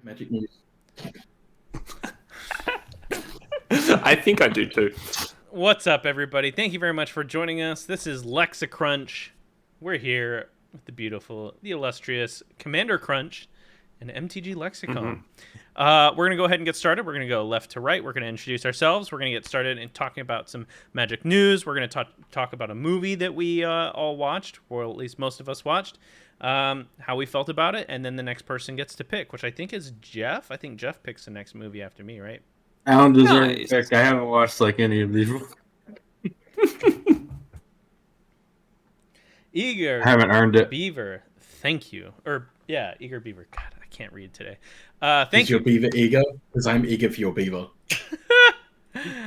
Magic news. I think I do too. What's up, everybody? Thank you very much for joining us. This is LexaCrunch. We're here with the beautiful, the illustrious Commander Crunch and MTGLexicon. We're going to go ahead and get started. We're going to go left to right. We're going to introduce ourselves. We're going to get started in talking about some Magic news. We're going to talk about a movie that we all watched, or at least most of us watched, how we felt about it, and then the next person gets to pick, which I think is Jeff. I think Jeff picks the next movie after me, right? I don't deserve Nice. a pick. I haven't watched any of these. Eager I haven't earned it. Beaver, thank you. Eager Beaver. God, I can't read today. Thank Is you. your beaver eager? Because I'm eager for your beaver.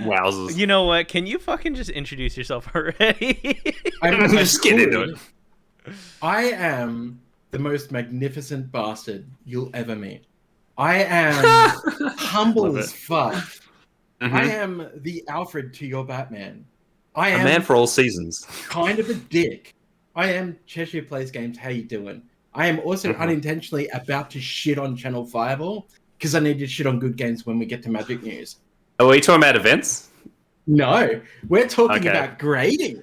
Wowzers. You know what? Can you fucking just introduce yourself already? I'm Just get into it. I am the most magnificent bastard you'll ever meet. I am humble Love as it. fuck. Mhm. I am the Alfred to your Batman. I A am man for all seasons. kind of a dick. I am Cheshire Plays Games. How you doing? I am also unintentionally about to shit on Channel Fireball because I need to shit on good games when we get to Magic News. Are we talking about events? No, we're talking Okay. about grading.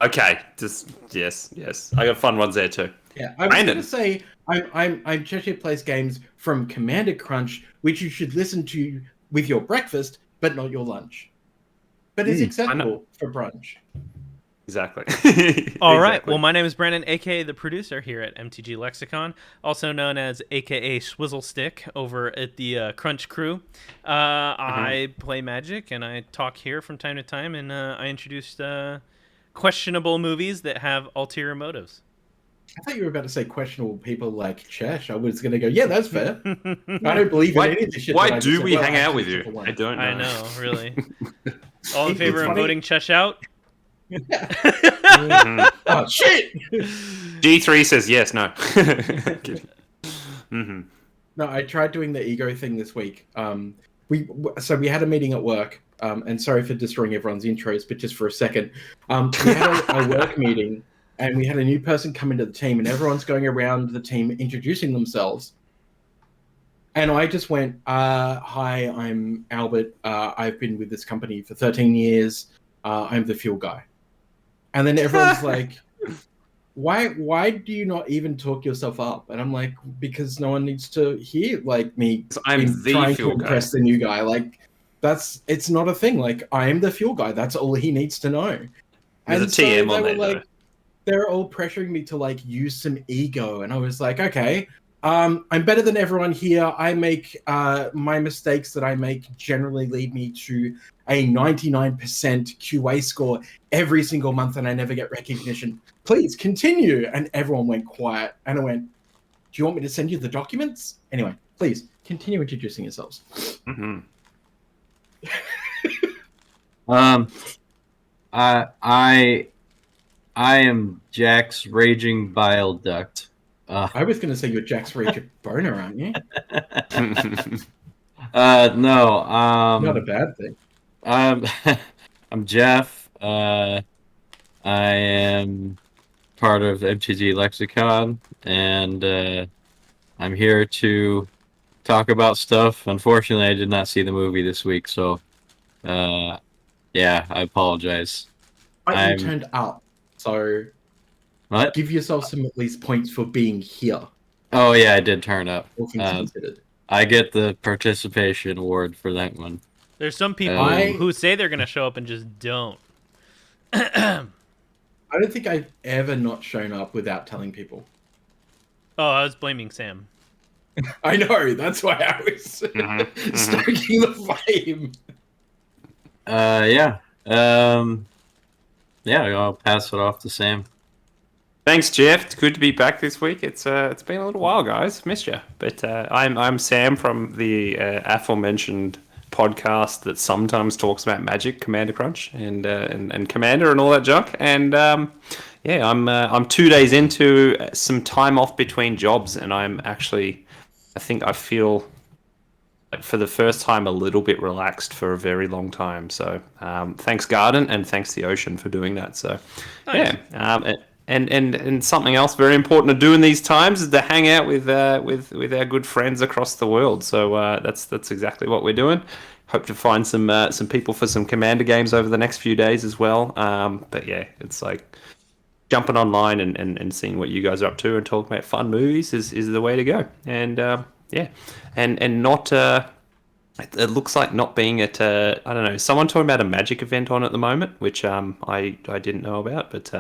Okay, just yes. I got fun ones there too. Yeah, I was Brandon. going to say I'm Cheshire Plays Games from Commander Crunch, which you should listen to with your breakfast, but not your lunch. But it's acceptable for brunch. Exactly. All right. Exactly. Well, my name is Brandon, aka the producer here at MTGLexicon, also known as aka Swizzle Stick over at the Crunch Crew. I play Magic and I talk here from time to time, and I introduced questionable movies that have ulterior motives. I thought you were about to say questionable people like Chesh. I was going to go, yeah, that's fair. I don't believe in Why, any of this shit. why that I just do said. we Well, hang out actually, with you? except for one. I don't know. I know, really. All in It's favor of funny. voting Chesh out? Oh, shit! G3 says yes, no. Kidding. No, I tried doing the ego thing this week. We had a meeting at work, and sorry for destroying everyone's intros, but just for a second, we had a work meeting, and we had a new person come into the team, and everyone's going around the team introducing themselves. And I just went, "Hi, I'm Albert. I've been with this company for 13 years. I'm the fuel guy." And then everyone's like, why do you not even talk yourself up? And I'm like, because no one needs to hear like me I'm the trying fuel to guy. impress the new guy. Like it's not a thing. Like I am the fuel guy. That's all he needs to know. There's a TM they on were there, like, though. they're all pressuring me to like use some ego, and I was like, okay, I'm better than everyone here. I make my mistakes that I make generally lead me to a 99% QA score every single month, and I never get recognition. Please continue. And everyone went quiet, and I went, do you want me to send you the documents? Anyway, please continue introducing yourselves. I am Jack's raging bile duct. I was going to say you're Jack's Rage Boner, aren't you? No. Not a bad thing. I'm Jeff. I am part of MTGLexicon, and I'm here to talk about stuff. Unfortunately, I did not see the movie this week, so yeah, I apologize. But I'm- you turned up, so What? give yourself some at least points for being here, Oh yeah, I did turn up. all things considered. I get the participation award for that one. There's some people I- who say they're going to show up and just don't. I don't think I've ever not shown up without telling people. Oh, I was blaming Sam. I know, that's why I was stoking the flame. Yeah. Yeah, I'll pass it off to Sam. Thanks, Jeff. It's good to be back this week. It's been a little while, guys. Missed you. But I'm Sam from the aforementioned podcast that sometimes talks about Magic, Commander Crunch, and Commander and all that junk. And yeah, I'm 2 days into some time off between jobs, and I think I feel like for the first time a little bit relaxed for a very long time. So thanks Garden and thanks the Ocean for doing that. So Nice. yeah, And something else very important to do in these times is to hang out with our good friends across the world. So that's exactly what we're doing. Hope to find some people for some Commander games over the next few days as well. But yeah, it's like jumping online and seeing what you guys are up to and talking about fun movies is the way to go. And yeah, and not. It looks like not being at I don't know, someone talking about a Magic event on at the moment, which I didn't know about, but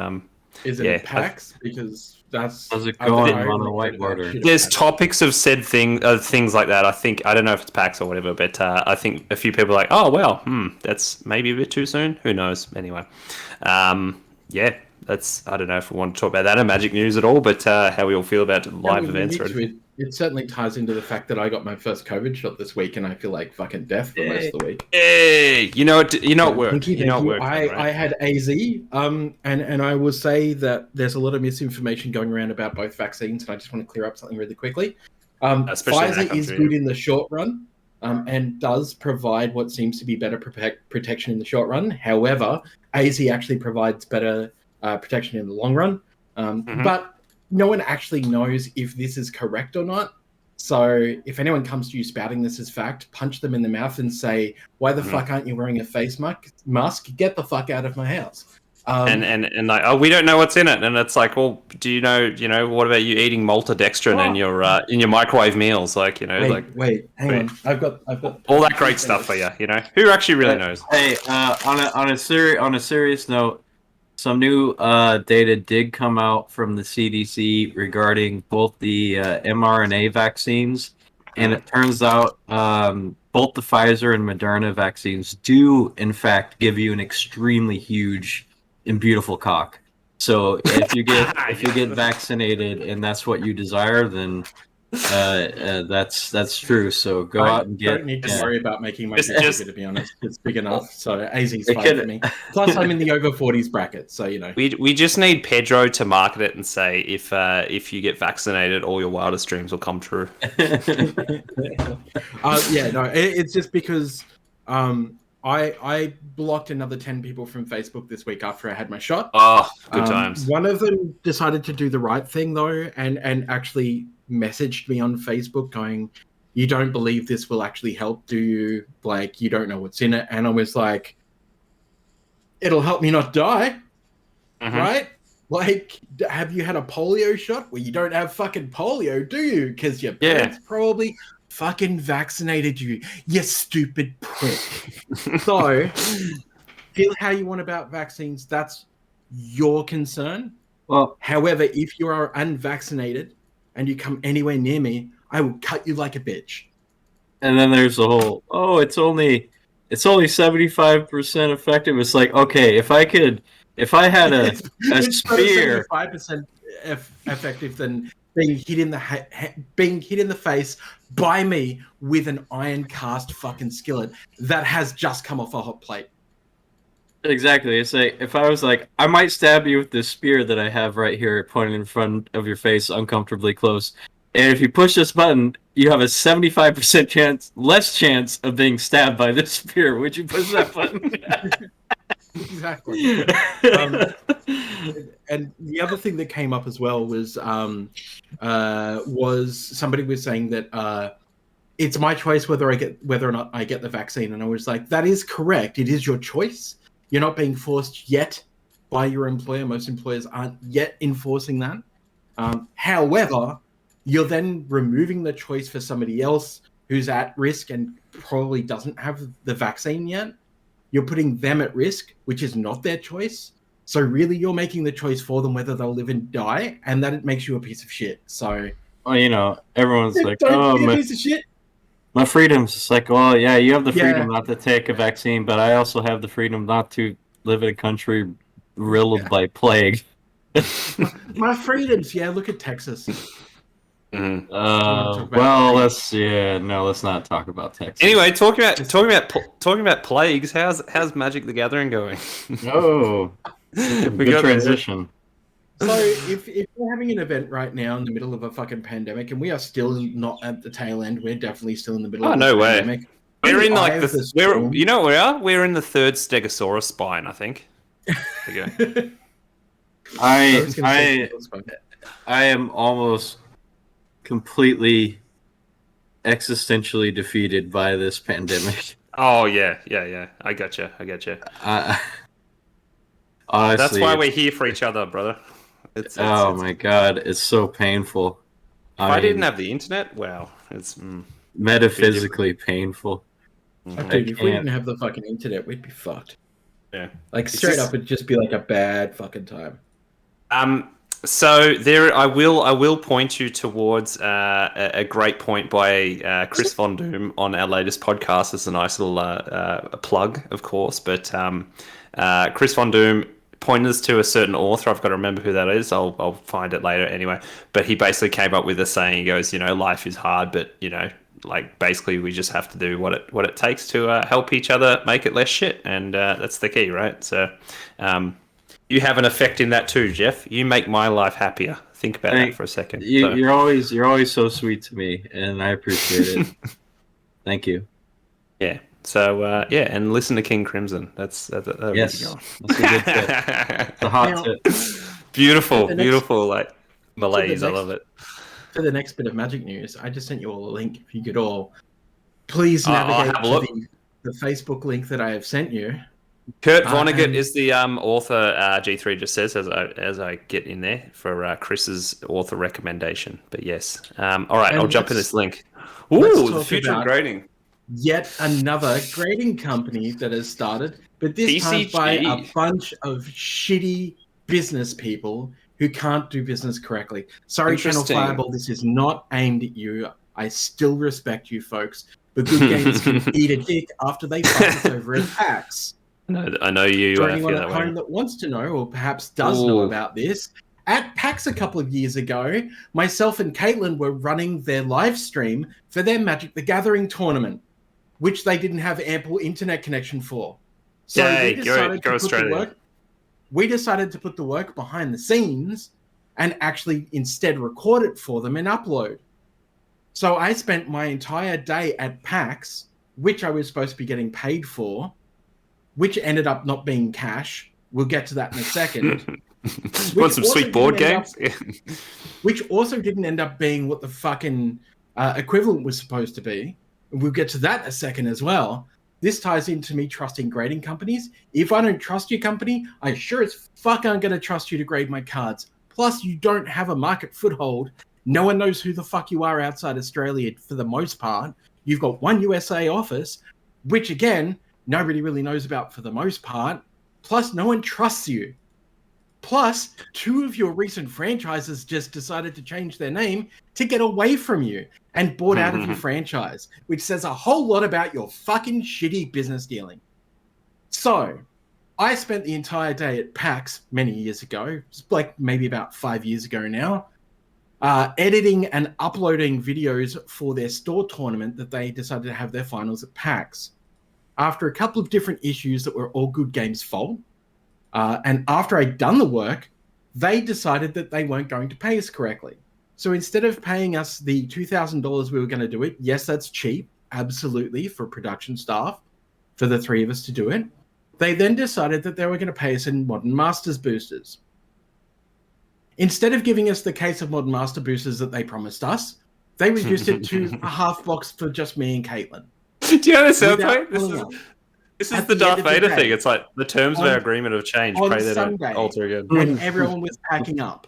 Is it at PAX? Because that's... How's it going on the whiteboard? There's topics have said things like that. I don't know if it's PAX or whatever, but I think a few people are like, oh well, that's maybe a bit too soon. Who knows? Anyway, yeah, that's, I don't know if we want to talk about that in Magic news at all, but how we all feel about live events. It certainly ties into the fact that I got my first COVID shot this week, and I feel like fucking death for most of the week. Hey, you know it worked. Thank you. Right? I had AZ, and I will say that there's a lot of misinformation going around about both vaccines, and I just want to clear up something really quickly. Pfizer is good in the short run, and does provide what seems to be better protection in the short run. However, AZ actually provides better protection in the long run. But no one actually knows if this is correct or not. So if anyone comes to you spouting this as fact, punch them in the mouth and say, why the fuck aren't you wearing a face mask? Get the fuck out of my house. And like, oh, we don't know what's in it. And it's like, well, do you know, what about you eating maltodextrin in your microwave meals? Like, wait, hang on. I've got all that great stuff for you, who actually really knows? Hey, on a serious note, some new data did come out from the CDC regarding both the mRNA vaccines, and it turns out both the Pfizer and Moderna vaccines do, in fact, give you an extremely huge and beautiful cock. So if you get vaccinated and that's what you desire, then that's true. So go out and get. I don't need to worry about making my dick bigger, to be honest. It's big enough, so AZ's fine for me. Plus, I'm in the over 40s bracket, so We just need Pedro to market it and say if you get vaccinated, all your wildest dreams will come true. It's just because I blocked another 10 people from Facebook this week after I had my shot. Oh, good times. One of them decided to do the right thing though, and actually messaged me on Facebook going, you don't believe this will actually help, do you? Like, you don't know what's in it. And I was like, it'll help me not die, right? Like, have you had a polio shot? Well, you don't have fucking polio, do you? Because your parents probably fucking vaccinated you, you stupid prick. So, feel how you want about vaccines. That's your concern. Well, however, if you are unvaccinated and you come anywhere near me, I will cut you like a bitch. And then there's the whole, it's only 75% effective. It's like, okay, if I had a spear, 75% effective than being hit in the face by me with an iron cast fucking skillet that has just come off a hot plate. Exactly. It's like, if I was like, I might stab you with this spear that I have right here pointing in front of your face uncomfortably close. And if you push this button, you have a 75% less chance of being stabbed by this spear. Would you push that button? Exactly. And the other thing that came up as well was somebody was saying that it's my choice whether or not I get the vaccine, and I was like, that is correct. It is your choice. You're not being forced yet by your employer. Most employers aren't yet enforcing that. However, you're then removing the choice for somebody else who's at risk and probably doesn't have the vaccine yet. You're putting them at risk, which is not their choice. So really, you're making the choice for them whether they'll live and die, and that it makes you a piece of shit. So, everyone's like, don't be a piece of shit. My freedom's just like, well, yeah, you have the freedom not to take a vaccine, but I also have the freedom not to live in a country riddled by plague. My freedoms, look at Texas. Let's not talk about Texas. Anyway, talking about plagues, how's Magic the Gathering going? Good transition. So if we're having an event right now in the middle of a fucking pandemic, and we are still not at the tail end, we're definitely still in the middle of the pandemic. We're in like you know what we are? We're in the third Stegosaurus spine, I think. There you go. I am almost completely existentially defeated by this pandemic. Oh yeah. I gotcha. Honestly, That's why we're here for each other, brother. Oh my god, it's so painful. If I didn't have the internet, wow, it's metaphysically painful. Dude, if we didn't have the fucking internet, we'd be fucked. Yeah. Like straight up, it'd just be like a bad fucking time. So there, I will point you towards a great point by Chris Von Doom on our latest podcast. It's a nice little plug, of course. But Chris Von Doom pointed us to a certain author. I've got to remember who that is. I'll find it later anyway. But he basically came up with a saying. He goes, life is hard, but like basically we just have to do what it takes to help each other make it less shit, and that's the key, right? So. You have an effect in that too, Jeff. You make my life happier. Think about that for a second. You're always so sweet to me, and I appreciate it. Thank you. Yeah. So and listen to King Crimson. That's yes. That's a good tip. It's a hot tip. Beautiful, like malaise. I love it. For the next bit of Magic news, I just sent you all a link. If you could all please navigate to the Facebook link that I have sent you. Kurt Vonnegut is the author. G3 just says as I get in there for Chris's author recommendation. But yes, all right, I'll jump in this link. Ooh, the future of grading. Yet another grading company that has started, but this time by a bunch of shitty business people who can't do business correctly. Sorry, Channel Fireball, this is not aimed at you. I still respect you folks, but good games can eat a dick after they fight us over at PAX. I know you. For anyone at home that wants to know, or perhaps does know about this, at PAX a couple of years ago, myself and Caitlin were running their live stream for their Magic the Gathering tournament, which they didn't have ample internet connection for. So we decided to put the work behind the scenes and actually instead record it for them and upload. So I spent my entire day at PAX, which I was supposed to be getting paid for, which ended up not being cash. We'll get to that in a second. Want some sweet board games? Which also didn't end up being what the fucking equivalent was supposed to be. And we'll get to that in a second as well. This ties into me trusting grading companies. If I don't trust your company, I sure as fuck aren't going to trust you to grade my cards. Plus, you don't have a market foothold. No one knows who the fuck you are outside Australia for the most part. You've got one USA office, which again, nobody really knows about for the most part. Plus, no one trusts you. Plus, two of your recent franchises just decided to change their name to get away from you and bought out of your franchise, which says a whole lot about your fucking shitty business dealing. So, I spent the entire day at PAX many years ago, like maybe about 5 years ago now, editing and uploading videos for their store tournament that they decided to have their finals at PAX. After a couple of different issues that were all Good Games' fault, and after I'd done the work, they decided that they weren't going to pay us correctly. So instead of paying us the $2,000 we were going to do it, yes, that's cheap, absolutely, for production staff, for the three of us to do it, they then decided that they were going to pay us in Modern Masters boosters. Instead of giving us the case of Modern Master boosters that they promised us, they reduced it to a half box for just me and Caitlin. Do you know what it sounds like? This is the Darth Vader thing. It's like the terms of our agreement have changed. Pray they don't alter again. When everyone was packing up.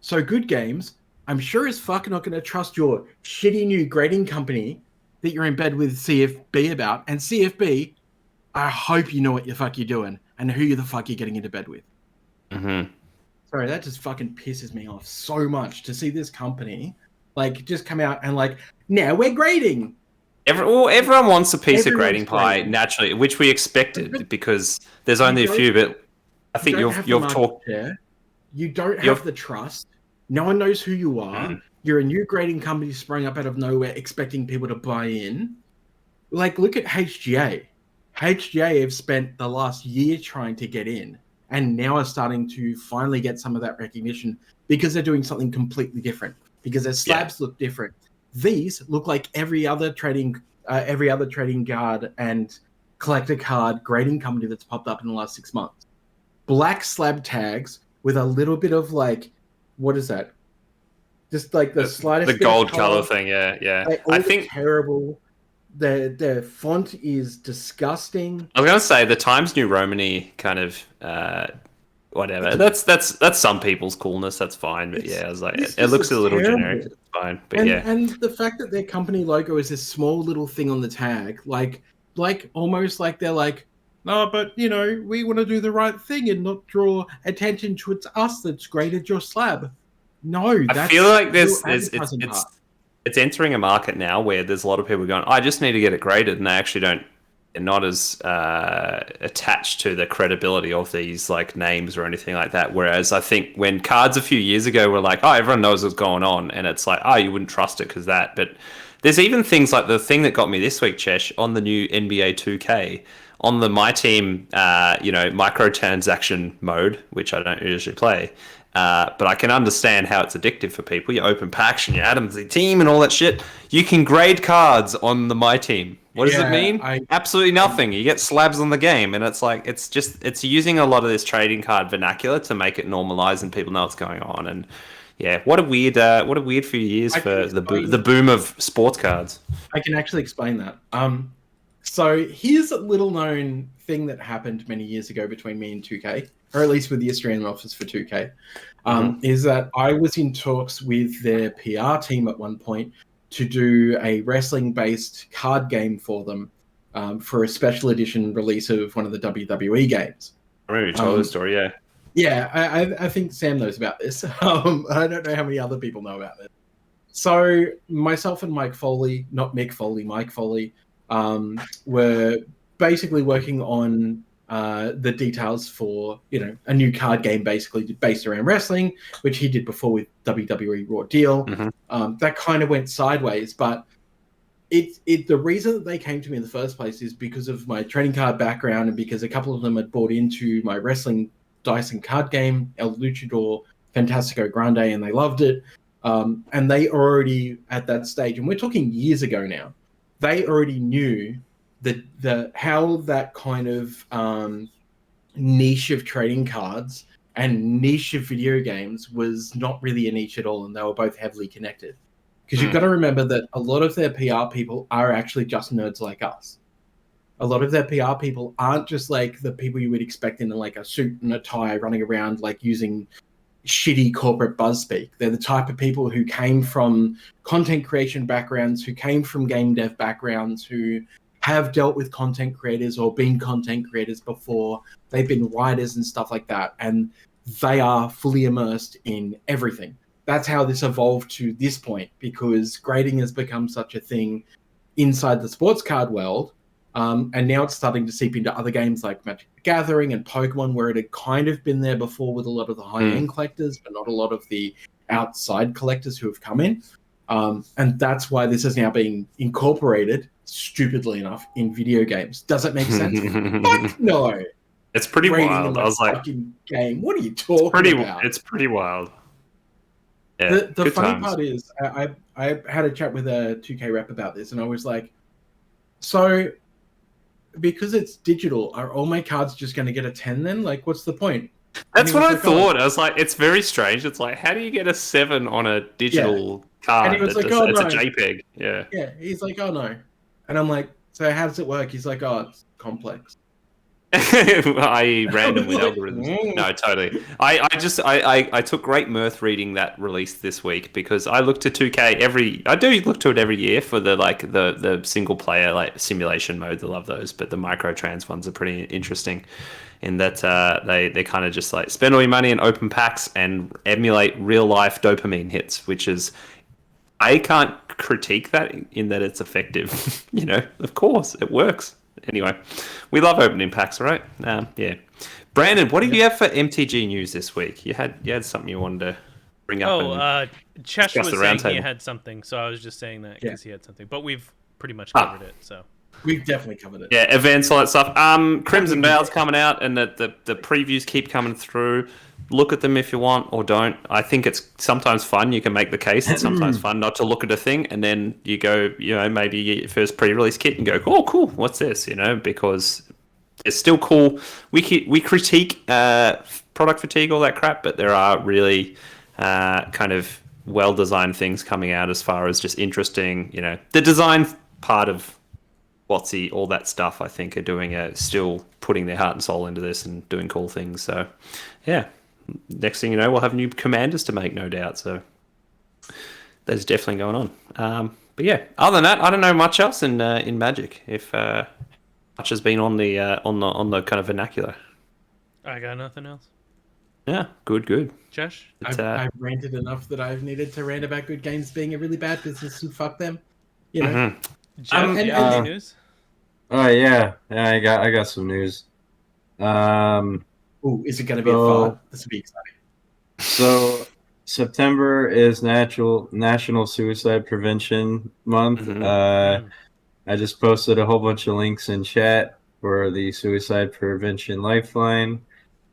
So Good Games, I'm sure as fuck not going to trust your shitty new grading company that you're in bed with CFB about. And CFB, I hope you know what the fuck you're doing and who the fuck you're getting into bed with. Mm-hmm. Sorry, that just fucking pisses me off so much to see this company like just come out and like, now we're grading. Everyone wants a piece of grading pie naturally, which we expected because there's only a few. But I think you've talked. You don't have the trust. No one knows who you are. You're a new grading company sprung up out of nowhere, expecting people to buy in. Like, look at HGA. HGA have spent the last year trying to get in, and now are starting to finally get some of that recognition because they're doing something completely different. Because their slabs look different. These look like every other trading card and collector card grading company that's popped up in the last 6 months. black slab tags with a little bit of like, what is that? Just like the slightest the bit of gold color thing. Yeah. I think terrible. The font is disgusting. I was gonna say the Times New Romany kind of whatever. That's some people's coolness. That's fine. But yeah, I was like, it looks a little terrible. generic. It's fine. But And the fact that their company logo is this small little thing on the tag, like almost like they're like, no, but you know, we want to do the right thing and not draw attention to it's us that's graded your slab. No, I feel like it's entering a market now where there's a lot of people going, I just need to get it graded, and they actually don't. They're not as attached to the credibility of these like names or anything like that. Whereas I think when cards a few years ago were like, oh, everyone knows what's going on, and it's like, oh, you wouldn't trust it because that. But there's even things like the thing that got me this week, Chesh, on the new NBA 2K, on the My Team, microtransaction mode, which I don't usually play. But I can understand how it's addictive for people. You open packs and you add them to the team and all that shit. You can grade cards on the My Team. What does it mean? Absolutely nothing. You get slabs on the game, and it's like it's using a lot of this trading card vernacular to make it normalized and people know what's going on. And yeah, what a weird few years for the boom of sports cards. I can actually explain that. So here's a little known thing that happened many years ago between me and 2K, or at least with the Australian office for 2K, is that I was in talks with their PR team at one point to do a wrestling-based card game for them for a special edition release of one of the WWE games. I remember you told the story, yeah. Yeah, I think Sam knows about this. I don't know how many other people know about this. So myself and Mike Foley, not Mick Foley, Mike Foley, were basically working on the details for, a new card game basically based around wrestling, which he did before with WWE Raw Deal. That kind of went sideways, but the reason that they came to me in the first place is because of my trading card background and because a couple of them had bought into my wrestling dice and card game, El Luchador Fantastico Grande, and they loved it. And they already, at that stage, and we're talking years ago now, they already knew how that kind of niche of trading cards and niche of video games was not really a niche at all, and they were both heavily connected. Because you've got to remember that a lot of their PR people are actually just nerds like us. A lot of their PR people aren't just like the people you would expect in like a suit and a tie running around like using shitty corporate buzz speak. They're the type of people who came from content creation backgrounds, who came from game dev backgrounds, who have dealt with content creators or been content creators before. They've been writers and stuff like that, and they are fully immersed in everything. That's how this evolved to this point, because grading has become such a thing inside the sports card world, and now it's starting to seep into other games like Magic the Gathering and Pokemon, where it had kind of been there before with a lot of the high-end collectors, but not a lot of the outside collectors who have come in. And that's why this is now being incorporated, stupidly enough, in video games. Does it make sense? Fuck no. It's pretty wild. I was like, game. What are you talking about? It's pretty wild. Yeah, the funny part is, I had a chat with a 2K rep about this, and I was like, so because it's digital, are all my cards just going to get a 10 then? Like, what's the point? That's what I thought. I was like, it's very strange. It's like, how do you get a 7 on a digital card? And he was like, oh, it's no. a JPEG. Yeah. Yeah, he's like, oh, no. And I'm like, so how does it work? He's like, oh, it's complex. I random with algorithms. No, totally. I took great mirth reading that release this week, because I look to 2K I do look to it every year for the single player like simulation modes. I love those, but the microtrans ones are pretty interesting in that they kind of just like spend all your money in open packs and emulate real life dopamine hits, which is, I can't critique that in that it's effective. Of course it works. Anyway, we love opening packs, right? Yeah. Brandon, what did you have for MTG news this week? You had something you wanted to bring up. Chesh was saying he had something, so I was just saying that because he had something. But we've pretty much covered it, so. We've definitely covered it. Yeah, events, all that stuff. Crimson Veil's coming out, and the previews keep coming through. Look at them if you want, or don't. I think it's sometimes fun. You can make the case. It's sometimes fun not to look at a thing, and then you go, maybe you get your first pre-release kit and go, oh, cool, what's this? Because it's still cool. We critique product fatigue, all that crap, but there are really kind of well-designed things coming out as far as just interesting, the design part of WotC, all that stuff, I think, are doing still putting their heart and soul into this and doing cool things. So, yeah, next thing you know, we'll have new commanders to make, no doubt. So, that's definitely going on. But yeah, other than that, I don't know much else in Magic. If much has been on the kind of vernacular. I got nothing else. Yeah, good. Chesh? I've ranted enough that I've needed to rant about good games being a really bad business and fuck them. Jeff, any news? Oh yeah, I got some news. Is it going to be a fart? This will be exciting. So September is National Suicide Prevention Month. I just posted a whole bunch of links in chat for the Suicide Prevention Lifeline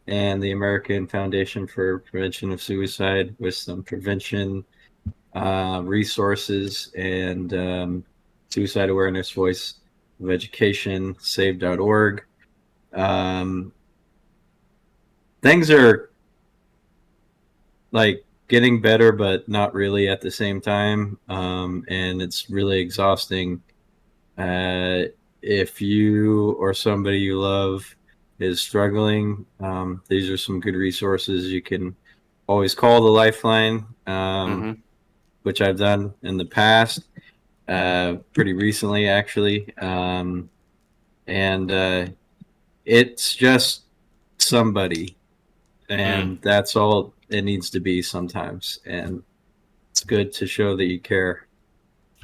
and the American Foundation for Prevention of Suicide with some prevention resources and suicide awareness voice of education, save.org. Things are like getting better, but not really at the same time. And it's really exhausting. If you or somebody you love is struggling, these are some good resources. You can always call the Lifeline, which I've done in the past, pretty recently actually. And it's just somebody, and that's all it needs to be sometimes. And it's good to show that you care.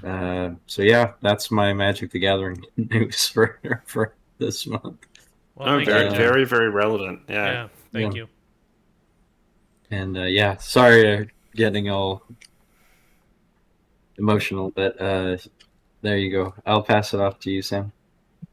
So yeah, that's my Magic the Gathering news for this month. Well, very, very relevant. Yeah. Thank you. And sorry getting all emotional, but there you go. I'll pass it off to you, Sam.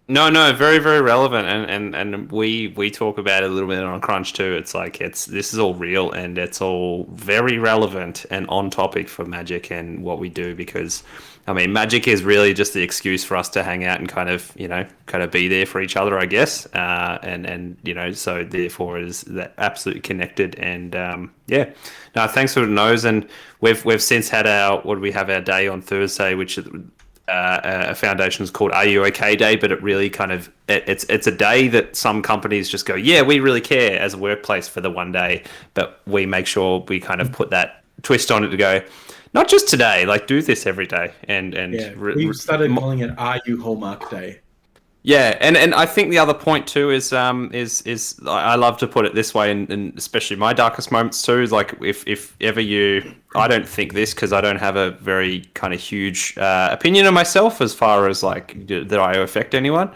No, very, very relevant, and we talk about it a little bit on Crunch too. It's like this is all real and it's all very relevant and on topic for Magic and what we do, because I mean, Magic is really just the excuse for us to hang out and kind of be there for each other, I guess. And so therefore it is that absolutely connected. And no, thanks for the nose. And we've since had our day on Thursday, which a foundation is called Are You OK Day, but it really kind of it's a day that some companies just go, yeah, we really care as a workplace for the one day, but we make sure we kind of put that twist on it to go, not just today, like do this every day. And we started calling it Are You Hallmark Day. Yeah, and I think the other point too is I love to put it this way, and especially my darkest moments too, is like if ever I don't think this because I don't have a very kind of huge opinion of myself as far as like that I affect anyone,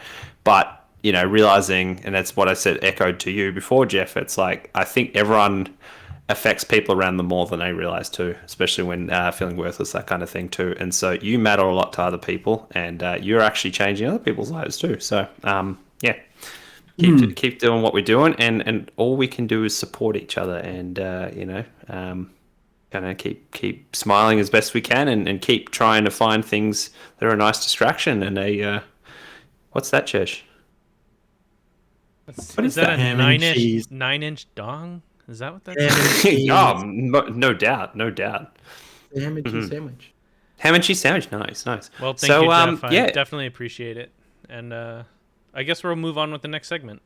but realizing, and that's what I said echoed to you before, Jeff. It's like I think everyone affects people around them more than they realize too, especially when feeling worthless, that kind of thing too. And so you matter a lot to other people, and you're actually changing other people's lives too. So keep doing what we're doing, and all we can do is support each other, and kind of keep smiling as best we can, and keep trying to find things that are a nice distraction. And what's that, Chesh? Is that a 9-inch dong? Is that what that is? No doubt. Ham and cheese sandwich. Ham and cheese sandwich. Nice. Well, thank you, Jeff. I definitely appreciate it. And I guess we'll move on with the next segment.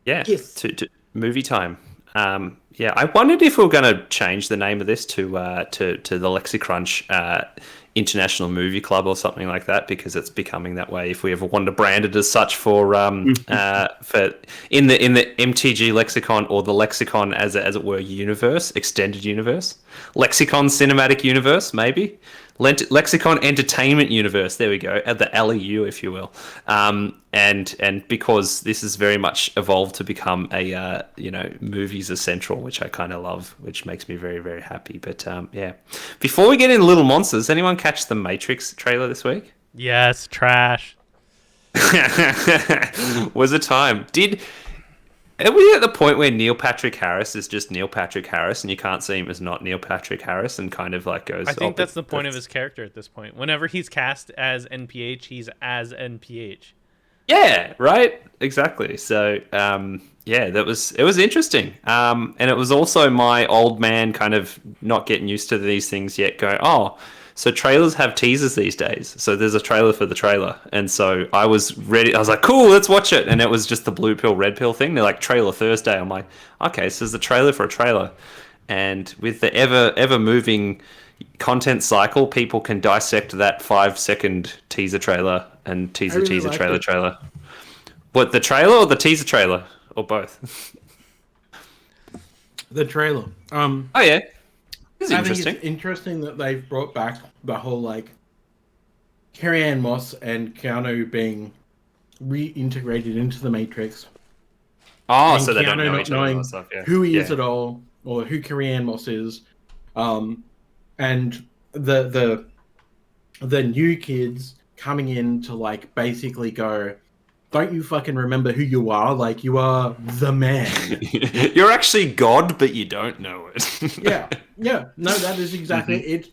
Yeah, yes. To movie time. I wondered if we were going to change the name of this to the LexaCrunch International Movie Club or something like that, because it's becoming that way. If we ever wanted to brand it as such for in the MTG Lexicon, or the Lexicon as it were universe, extended universe, Lexicon Cinematic Universe, maybe. Lexicon Entertainment Universe, there we go, at the LEU, if you will, and because this has very much evolved to become a movies are central, which I kind of love, which makes me very, very happy. But before we get into Little Monsters, anyone catch the Matrix trailer this week? Yes, trash. Was it time? Are we at the point where Neil Patrick Harris is just Neil Patrick Harris, and you can't see him as not Neil Patrick Harris, and kind of like goes? I think that's the point of his character at this point. Whenever he's cast as NPH, he's as NPH. Yeah, right. Exactly. So, yeah, it was interesting. And it was also my old man kind of not getting used to these things yet. Going, oh, so trailers have teasers these days. So there's a trailer for the trailer, and so I was ready. I was like, cool, let's watch it. And it was just the blue pill, red pill thing. They're like trailer Thursday. I'm like, okay, so there's a trailer for a trailer, and with the ever moving content cycle, people can dissect that 5-second teaser trailer and teaser really teaser liked trailer it. trailer. What, the trailer or the teaser trailer or both? The trailer. Oh yeah, it's I interesting. think it's interesting that they've brought back the whole like Carrie-Anne Moss and Keanu being reintegrated into the Matrix. Oh, And so they Keanu don't know not each other knowing and stuff. Yeah. who he is Yeah. at all, or who Carrie-Anne Moss is, and the new kids coming in to like basically go, don't you fucking remember who you are? Like, you are the man. You're actually God, but you don't know it. Yeah. No, that is exactly it.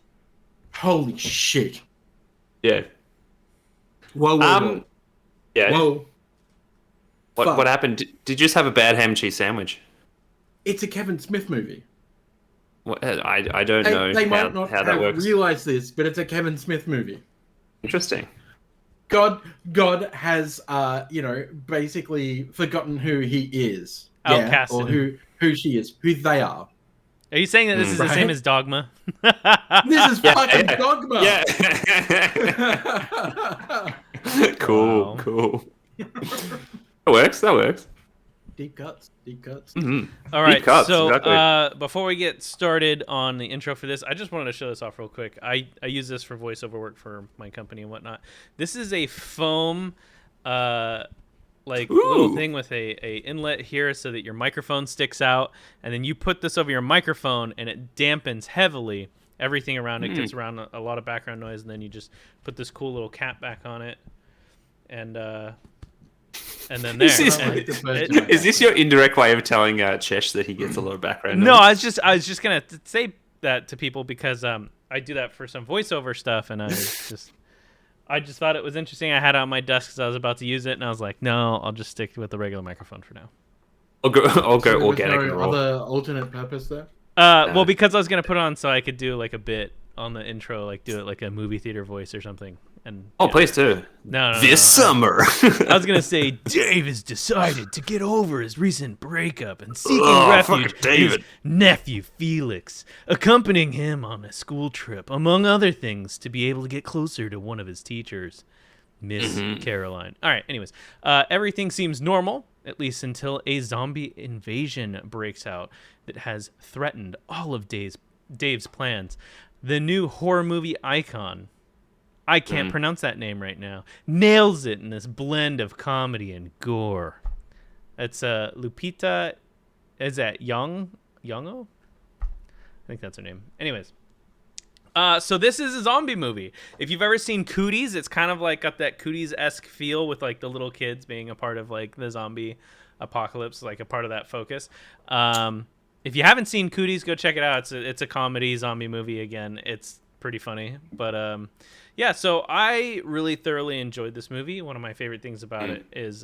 Holy shit. Yeah. Whoa. Yeah. Whoa. Fuck. What happened? Did you just have a bad ham and cheese sandwich? It's a Kevin Smith movie. What, I don't know They might not how that have works. realized this, but it's a Kevin Smith movie. Interesting. God has basically forgotten who he is. Outcasted or who she is, who they are. Are you saying that this is the same as Dogma? This is fucking Dogma. Yeah. Cool. Wow. Cool. That works. Deep cuts. Mm-hmm. All right, cuts, so exactly. before we get started on the intro for this, I just wanted to show this off real quick. I use this for voiceover work for my company and whatnot. This is a foam little thing with a inlet here so that your microphone sticks out, and then you put this over your microphone and it dampens heavily. Everything around it gets around a lot of background noise, and then you just put this cool little cap back on it, and then there. Is this your indirect way of telling Chesh that he gets a lot of background No, noise? I was just gonna say that to people because I do that for some voiceover stuff, and I just thought it was interesting. I had it on my desk because I was about to use it, and I was like, no, I'll just stick with the regular microphone for now. I'll go So organic there's and no raw. other alternate purpose there? Well, because I was gonna put it on so I could do like a bit on the intro, like do it like a movie theater voice or something. And Please do. No, This summer. I was gonna say Dave has decided to get over his recent breakup and seeking fucking refuge in his David. nephew Felix, accompanying him on a school trip, among other things, to be able to get closer to one of his teachers, Miss Caroline. All right. Anyways, everything seems normal, at least until a zombie invasion breaks out that has threatened all of Dave's plans. The new horror movie icon. I can't pronounce that name right now. Nails it in this blend of comedy and gore. It's Lupita. Is that Nyong'o? I think that's her name. Anyways, so this is a zombie movie. If you've ever seen Cooties, it's kind of like got that Cooties-esque feel with like the little kids being a part of like the zombie apocalypse, like a part of that focus. If you haven't seen Cooties, go check it out. It's a comedy zombie movie. Again, it's pretty funny, but yeah, so I really thoroughly enjoyed this movie. One of my favorite things about it is,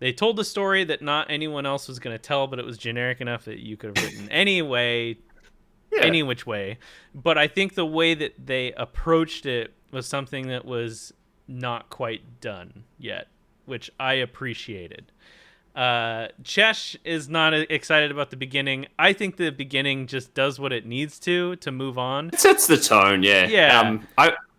they told the story that not anyone else was going to tell, but it was generic enough that you could have written any which way. But I think the way that they approached it was something that was not quite done yet, which I appreciated. Chesh is not excited about the beginning. I think the beginning just does what it needs to move on. It sets the tone, yeah. Yeah.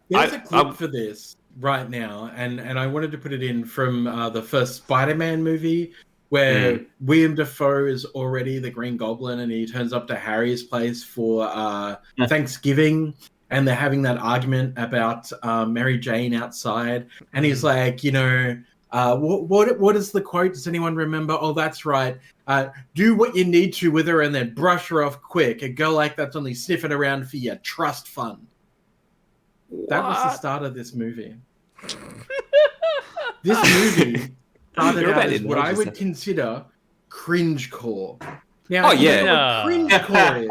There's a clip for this right now, and I wanted to put it in from the first Spider-Man movie, where William Dafoe is already the Green Goblin, and he turns up to Harry's place for Thanksgiving, and they're having that argument about Mary Jane outside, and he's like, what is the quote? Does anyone remember? Oh, that's right. Do what you need to with her and then brush her off quick. A girl like that's only sniffing around for your trust fund. That was the start of this movie. This movie started out as what I would consider cringecore. Now, cringecore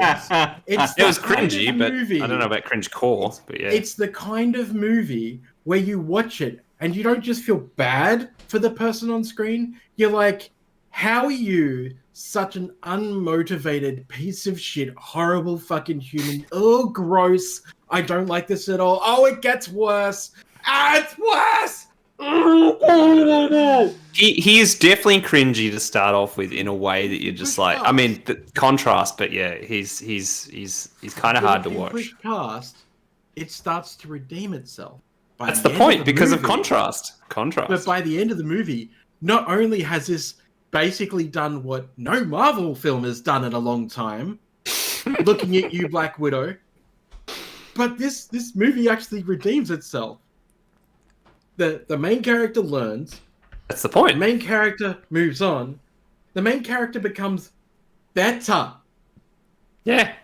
is. It was cringy, but I don't know about cringecore. But yeah, it's the kind of movie where you watch it and you don't just feel bad for the person on screen. You're like, how are you such an unmotivated piece of shit, horrible fucking human? Oh, gross. I don't like this at all. Oh, it gets worse. It's worse. He is definitely cringy to start off with in a way that you're just like, I mean, the contrast, but yeah, he's kind of hard to watch. Push past, it starts to redeem itself. That's the point, because of contrast. But by the end of the movie, not only has this basically done what no Marvel film has done in a long time, looking at you, Black Widow, but this movie actually redeems itself. The main character learns. That's the point. The main character moves on. The main character becomes better. Yeah.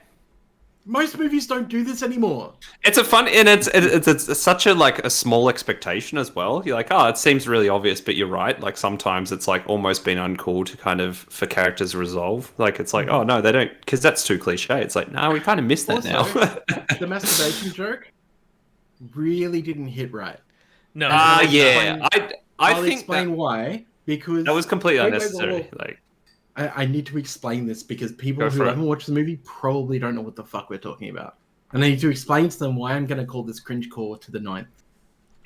Most movies don't do this anymore. It's a fun, and it's such a like a small expectation as well. You're like, oh, it seems really obvious, but you're right. Like sometimes it's like almost been uncool to kind of for characters to resolve. Like it's like, oh no, they don't, because that's too cliche. It's like, no, we kind of missed that also, now. The masturbation joke really didn't hit right. No. Yeah. I'll think explain why. Because that was completely unnecessary. Like, I need to explain this because people who for it. haven't watched the movie probably don't know what the fuck we're talking about. And I need to explain to them why I'm going to call this cringe core to the 9th.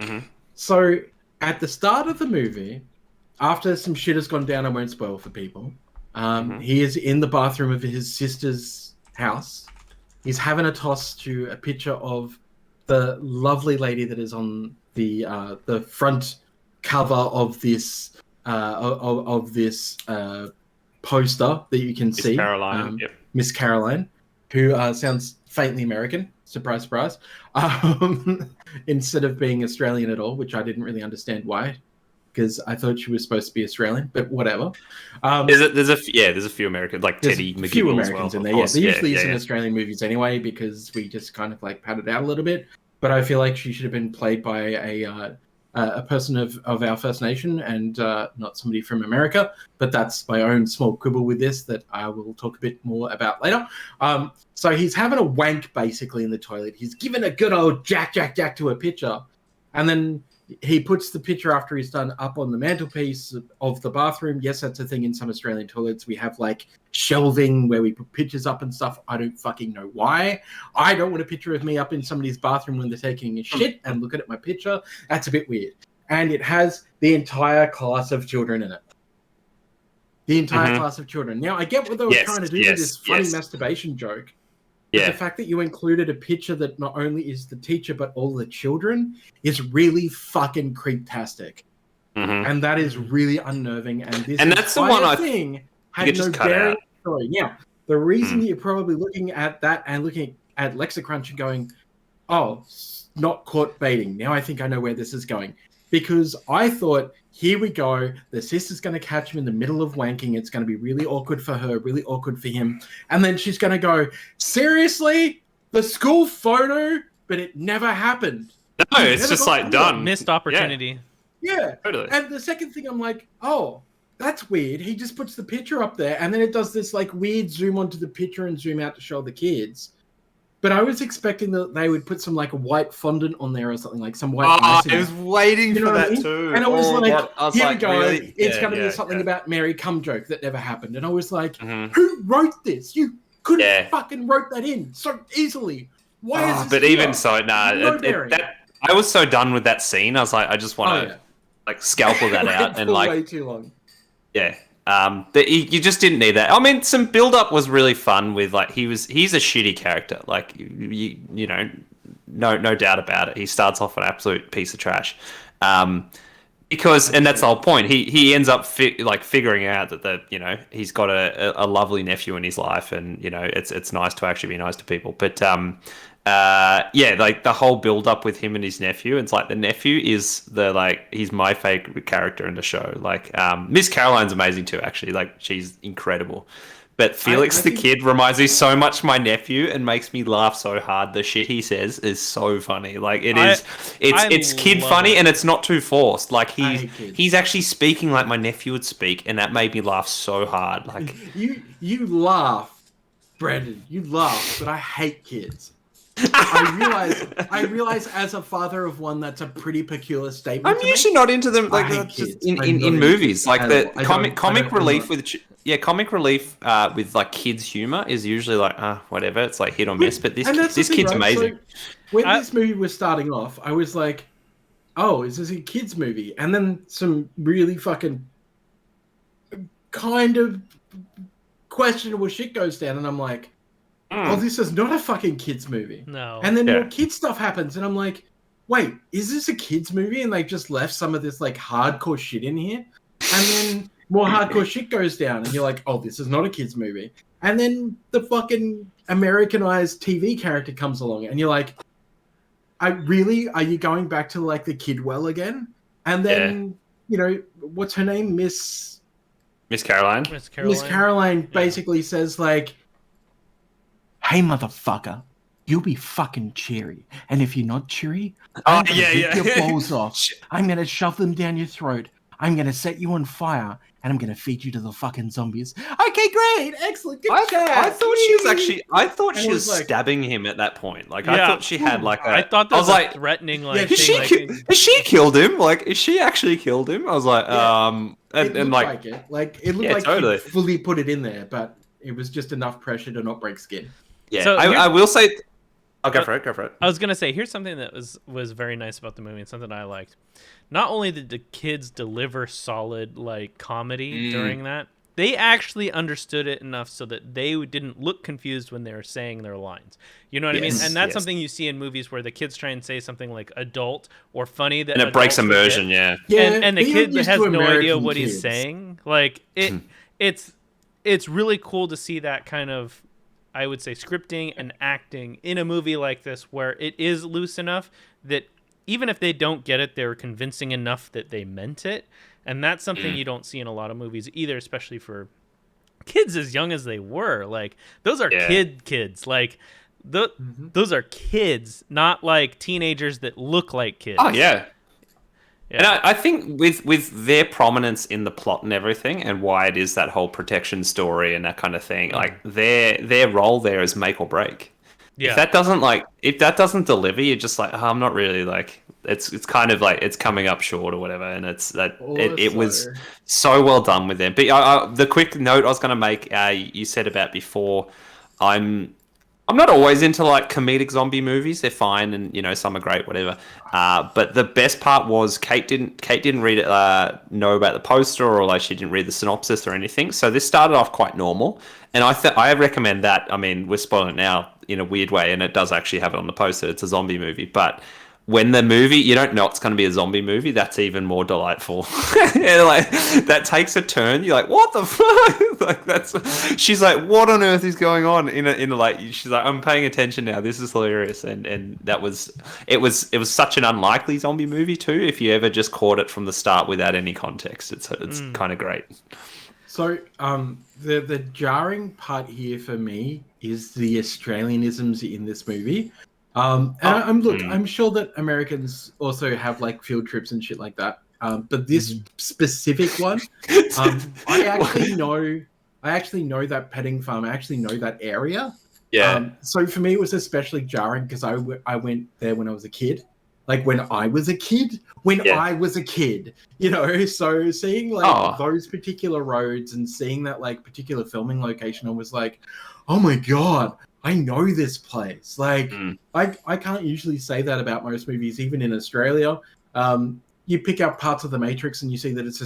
Mhm. So, at the start of the movie, after some shit has gone down, I won't spoil for people, he is in the bathroom of his sister's house. He's having a toss to a picture of the lovely lady that is on the front cover of this poster that you can see. Caroline, Miss Caroline, who sounds faintly American. Surprise, surprise. Instead of being Australian at all, which I didn't really understand why, because I thought she was supposed to be Australian, but whatever. There's a few Americans, like Teddy McGill. Few Americans in there. Yeah, there usually is in yeah. Australian movies anyway, because we just kind of like pat it out a little bit. But I feel like she should have been played by a person of our First Nation and not somebody from America. But that's my own small quibble with this that I will talk a bit more about later. So he's having a wank basically in the toilet. He's given a good old jack to a picture. And then he puts the picture after he's done up on the mantelpiece of the bathroom. Yes, that's a thing in some Australian toilets. We have like shelving where we put pictures up and stuff. I don't fucking know why. I don't want a picture of me up in somebody's bathroom when they're taking a shit and looking at my picture. That's a bit weird. And it has the entire class of children in it. The entire class of children. Now, I get what they were trying to do with this funny masturbation joke. But the fact that you included a picture that not only is the teacher but all the children is really fucking creeptastic. And that is really unnerving. And this that's the one thing had no bearing on the story. Now, the reason you're probably looking at that and looking at LexaCrunch and going, oh, not caught baiting. Now I think I know where this is going. Because I thought, here we go, the sister's going to catch him in the middle of wanking. It's going to be really awkward for her, really awkward for him. And then she's going to go, seriously? The school photo? But it never happened. No, it's just like done. Missed opportunity. Yeah. Totally. And the second thing, I'm like, oh, that's weird. He just puts the picture up there, and then it does this like weird zoom onto the picture and zoom out to show the kids. But I was expecting that they would put some like white fondant on there or something, like some white icing. I was waiting for that too. And I was here we go. Really? It's going to be something about Mary Cum joke that never happened. And I was like, who wrote this? You could have fucking wrote that in so easily. Why is this But here? even so, I was so done with that scene. I was like, I just want to like scalpel that out and like way too long. Yeah. You just didn't need that. I mean, some build-up was really fun with like he's a shitty character. Like you know, no doubt about it. He starts off an absolute piece of trash. Because and that's the whole point. He ends up figuring out that he's got a lovely nephew in his life, and it's nice to actually be nice to people. But like the whole build up with him and his nephew, it's like the nephew is he's my favorite character in the show. Like Miss Caroline's amazing too, actually. Like she's incredible. But Felix the kid reminds me so much of my nephew and makes me laugh so hard. The shit he says is so funny. Like it's kid funny and it's not too forced. Like he's actually speaking like my nephew would speak, and that made me laugh so hard. Like you laugh, Brandon. You laugh, but I hate kids. I realize as a father of one, that's a pretty peculiar statement. I'm usually not into them like just in movies. Like the comic relief with comic relief with like kids humor is usually like whatever. It's like hit or miss. But this kid's amazing. So when this movie was starting off, I was like, oh, is this a kids movie? And then some really fucking kind of questionable shit goes down, and I'm like, oh, this is not a fucking kids movie. No. And then more kids stuff happens, and I'm like, wait, is this a kids movie? And they just left some of this like hardcore shit in here. And then more hardcore shit goes down, and you're like, oh, this is not a kids movie. And then the fucking Americanized TV character comes along, and you're like, are you going back to like the Kidwell again? And then, you know, what's her name? Miss Caroline. Miss Caroline basically says like, hey, motherfucker, you'll be fucking cheery. And if you're not cheery, I'm going to rip your balls off. I'm going to shove them down your throat. I'm going to set you on fire. And I'm going to feed you to the fucking zombies. Okay, great. Excellent. Good job. I thought she was stabbing him at that point. Like, I thought she had like I thought that was like threatening, like, has she killed him? Like, is she actually killed him? I was like, it looked like she fully put it in there, but it was just enough pressure to not break skin. Yeah, so I will say. Oh, go for it. I was gonna say, here's something that was very nice about the movie and something I liked. Not only did the kids deliver solid like comedy during that, they actually understood it enough so that they didn't look confused when they were saying their lines. You know what I mean? And that's something you see in movies where the kids try and say something like adult or funny that, and it breaks immersion. And the kid has no idea what he's saying. Like it's really cool to see that kind of, I would say, scripting and acting in a movie like this where it is loose enough that even if they don't get it, they're convincing enough that they meant it. And that's something you don't see in a lot of movies either, especially for kids as young as they were. Like, those are kids. Like, those are kids, not like teenagers that look like kids. Oh, yeah. And I think with their prominence in the plot and everything, and why it is that whole protection story and that kind of thing, like their role there is make or break. Yeah. If that doesn't deliver, you're just like, I'm not really like. It's kind of like it's coming up short or whatever, and it's that it was so well done with them. But the quick note I was going to make, you said about before, I'm not always into like comedic zombie movies. They're fine, and you know some are great, whatever. But the best part was Kate didn't read it, know about the poster, or like she didn't read the synopsis or anything. So this started off quite normal, and I recommend that. I mean, we're spoiling it now in a weird way, and it does actually have it on the poster. It's a zombie movie, but when the movie, you don't know it's going to be a zombie movie, that's even more delightful. And like that takes a turn. You're like, what the fuck? Like she's like, what on earth is going on? In a like, she's like, I'm paying attention now. This is hilarious. And it was such an unlikely zombie movie too. If you ever just caught it from the start without any context, it's kind of great. So the jarring part here for me is the Australianisms in this movie. I'm sure that Americans also have like field trips and shit like that. But this specific one, I actually know that petting farm. I actually know that area. Yeah. So for me, it was especially jarring because I went there when I was a kid. Like when I was a kid, you know, so seeing like those particular roads and seeing that like particular filming location, I was like, oh my God, I know this place. Like I can't usually say that about most movies, even in Australia. You pick up parts of The Matrix and you see that it's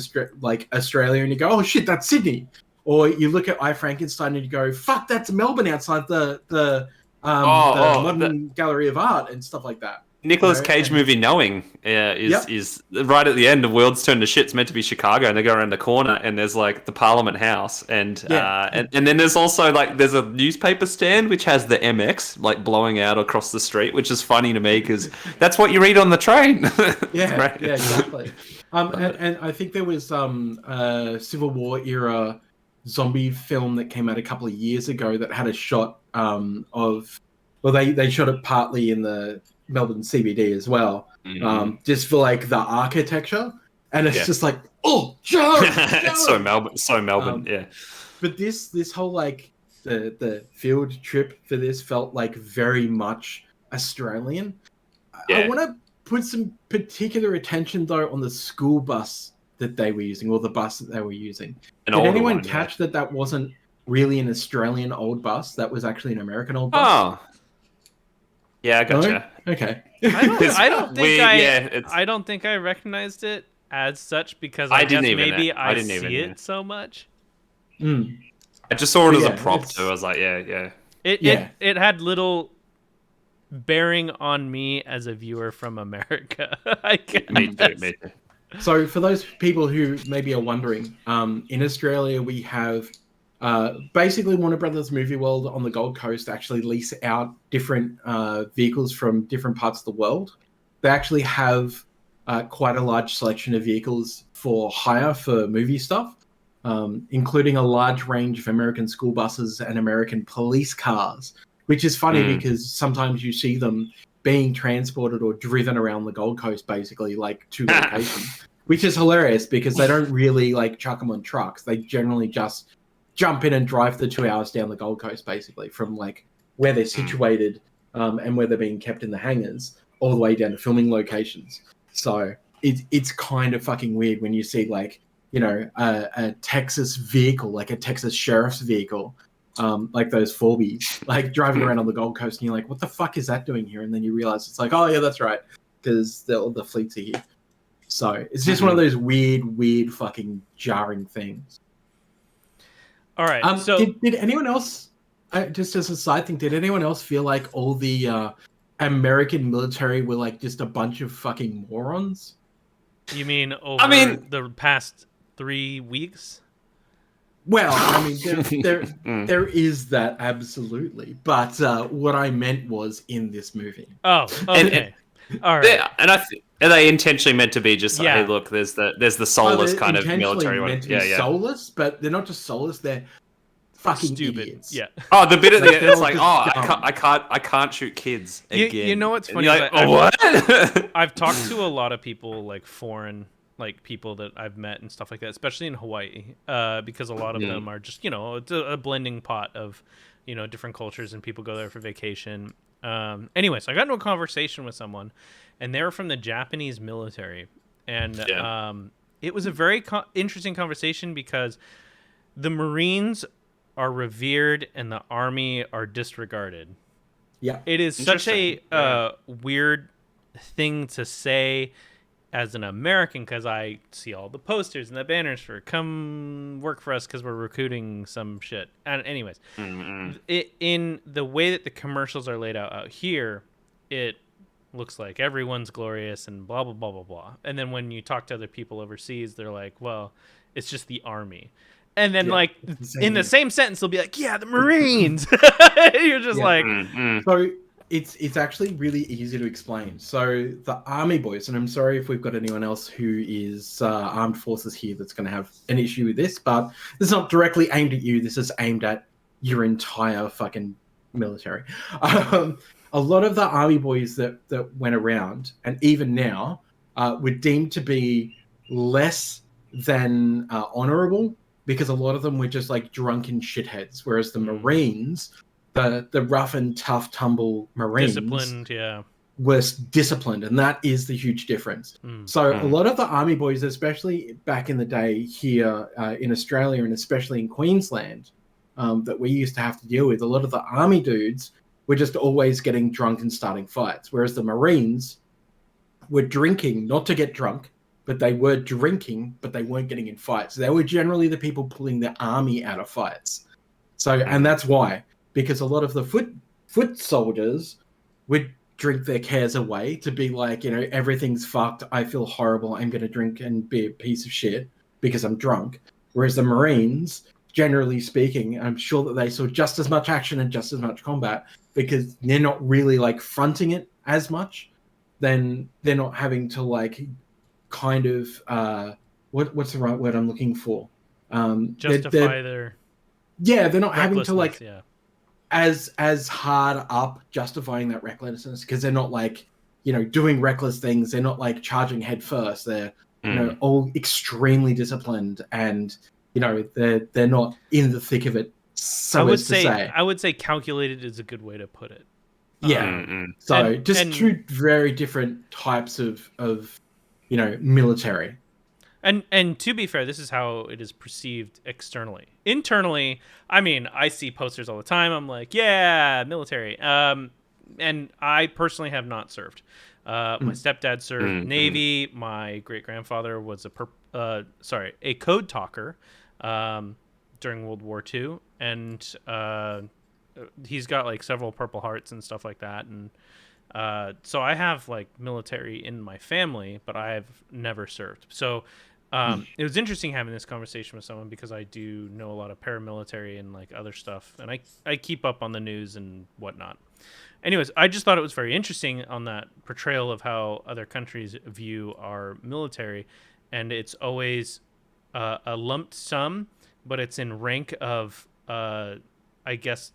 Australia and you go, oh shit, that's Sydney. Or you look at I, Frankenstein and you go, fuck, that's Melbourne outside the Modern Gallery of Art and stuff like that. Nicolas Cage movie Knowing is right at the end. The world's turned to shit. It's meant to be Chicago, and they go around the corner, and there's like the Parliament House, and then there's also like there's a newspaper stand which has the MX like blowing out across the street, which is funny to me because that's what you read on the train. Yeah, exactly. And I think there was a Civil War era zombie film that came out a couple of years ago that had a shot they shot it partly in the Melbourne CBD as well, just for like the architecture, and it's just like, oh, Joe! It's so Melbourne, yeah. But this whole like the field trip for this felt like very much Australian. Yeah. I want to put some particular attention though on the school bus that they were using, or the bus that they were using. An Did older anyone one, catch that wasn't really an Australian old bus? That was actually an American old bus. Oh, yeah, I gotcha. No? Okay. I don't think it's... I don't think I recognized it as such because I I didn't guess even- maybe I I didn't see even- it so much. I just saw it as a Yeah, prop it's- too. I was like, yeah. It had little bearing on me as a viewer from America. I guess. Me too. So for those people who maybe are wondering, in Australia we have basically Warner Brothers Movie World on the Gold Coast actually lease out different vehicles from different parts of the world. They actually have quite a large selection of vehicles for hire for movie stuff, including a large range of American school buses and American police cars, which is funny because sometimes you see them being transported or driven around the Gold Coast, basically, like to locations, which is hilarious because they don't really like chuck them on trucks. They generally just jump in and drive the 2 hours down the Gold Coast, basically, from like where they're situated and where they're being kept in the hangars, all the way down to filming locations. So it's kind of fucking weird when you see like, you know, a Texas vehicle, like a Texas sheriff's vehicle, like those Forbies, like driving around on the Gold Coast, and you're like, what the fuck is that doing here? And then you realize it's like, oh yeah, that's right, because the fleets are here. So it's just one of those weird fucking jarring things. All right. So did anyone else, just as a side thing, did anyone else feel like all the American military were like just a bunch of fucking morons? you mean over the past 3 weeks? Well, I mean, there is that, absolutely. But what I meant was in this movie. Oh, okay. All right. Are they intentionally meant to be just like, hey, look, there's the soulless kind of military one. Meant to be soulless, but they're not just soulless; they're fucking stupid. idiots. Yeah. Oh, the bit of Like, it's like, all oh, just I can't shoot kids again. You know what's funny? You're like, oh, what? I've talked to a lot of people, like foreign, like people that I've met and stuff like that, especially in Hawaii, because a lot of them are just, you know, it's a blending pot of, you know, different cultures and people go there for vacation. Anyway, so I got into a conversation with someone, and they were from the Japanese military, and it was a very interesting conversation because the Marines are revered and the Army are disregarded. Yeah, it is such a weird thing to say as an American, because I see all the posters and the banners for come work for us because we're recruiting some shit. And anyways, in the way that the commercials are laid out here, it looks like everyone's glorious and blah, blah, blah, blah, blah. And then when you talk to other people overseas, they're like, well, it's just the Army. And then, like, in the same sentence, they'll be like, yeah, the Marines. You're just like... So it's actually really easy to explain. So the Army boys, and I'm sorry if we've got anyone else who is armed forces here that's going to have an issue with this, but this is not directly aimed at you. This is aimed at your entire fucking military. A lot of the Army boys that went around, and even now, were deemed to be less than honorable, because a lot of them were just like drunken shitheads, whereas the Marines, the rough and tough tumble Marines, were disciplined, and that is the huge difference. So a lot of the Army boys, especially back in the day here in Australia and especially in Queensland, that we used to have to deal with, a lot of the Army dudes were just always getting drunk and starting fights, whereas the Marines were drinking, not to get drunk, but they were drinking, but they weren't getting in fights. They were generally the people pulling the army out of fights. So, and that's why, because a lot of the foot soldiers would drink their cares away to be like, you know, everything's fucked. I feel horrible. I'm going to drink and be a piece of shit because I'm drunk. Whereas the Marines, generally speaking, I'm sure that they saw just as much action and just as much combat because they're not really like fronting it as much. Then they're not having to like kind of what's the right word I'm looking for? Justify their they're not having to like as hard up justifying that recklessness, because they're not like, you know, doing reckless things. They're not like charging head first. They're you know, all extremely disciplined, and you know, they're not in the thick of it. I would say calculated is a good way to put it. Yeah. So just two very different types of military. And to be fair, this is how it is perceived externally. Internally, I mean, I see posters all the time. I'm like, yeah, military. And I personally have not served. My stepdad served Navy. My great grandfather was a code talker during World War II, and he's got like several Purple Hearts and stuff like that. And so I have like military in my family, but I've never served. So it was interesting having this conversation with someone because I do know a lot of paramilitary and like other stuff, and I keep up on the news and whatnot. Anyways, I just thought it was very interesting on that portrayal of how other countries view our military, and it's always a lumped sum, but it's in rank of I guess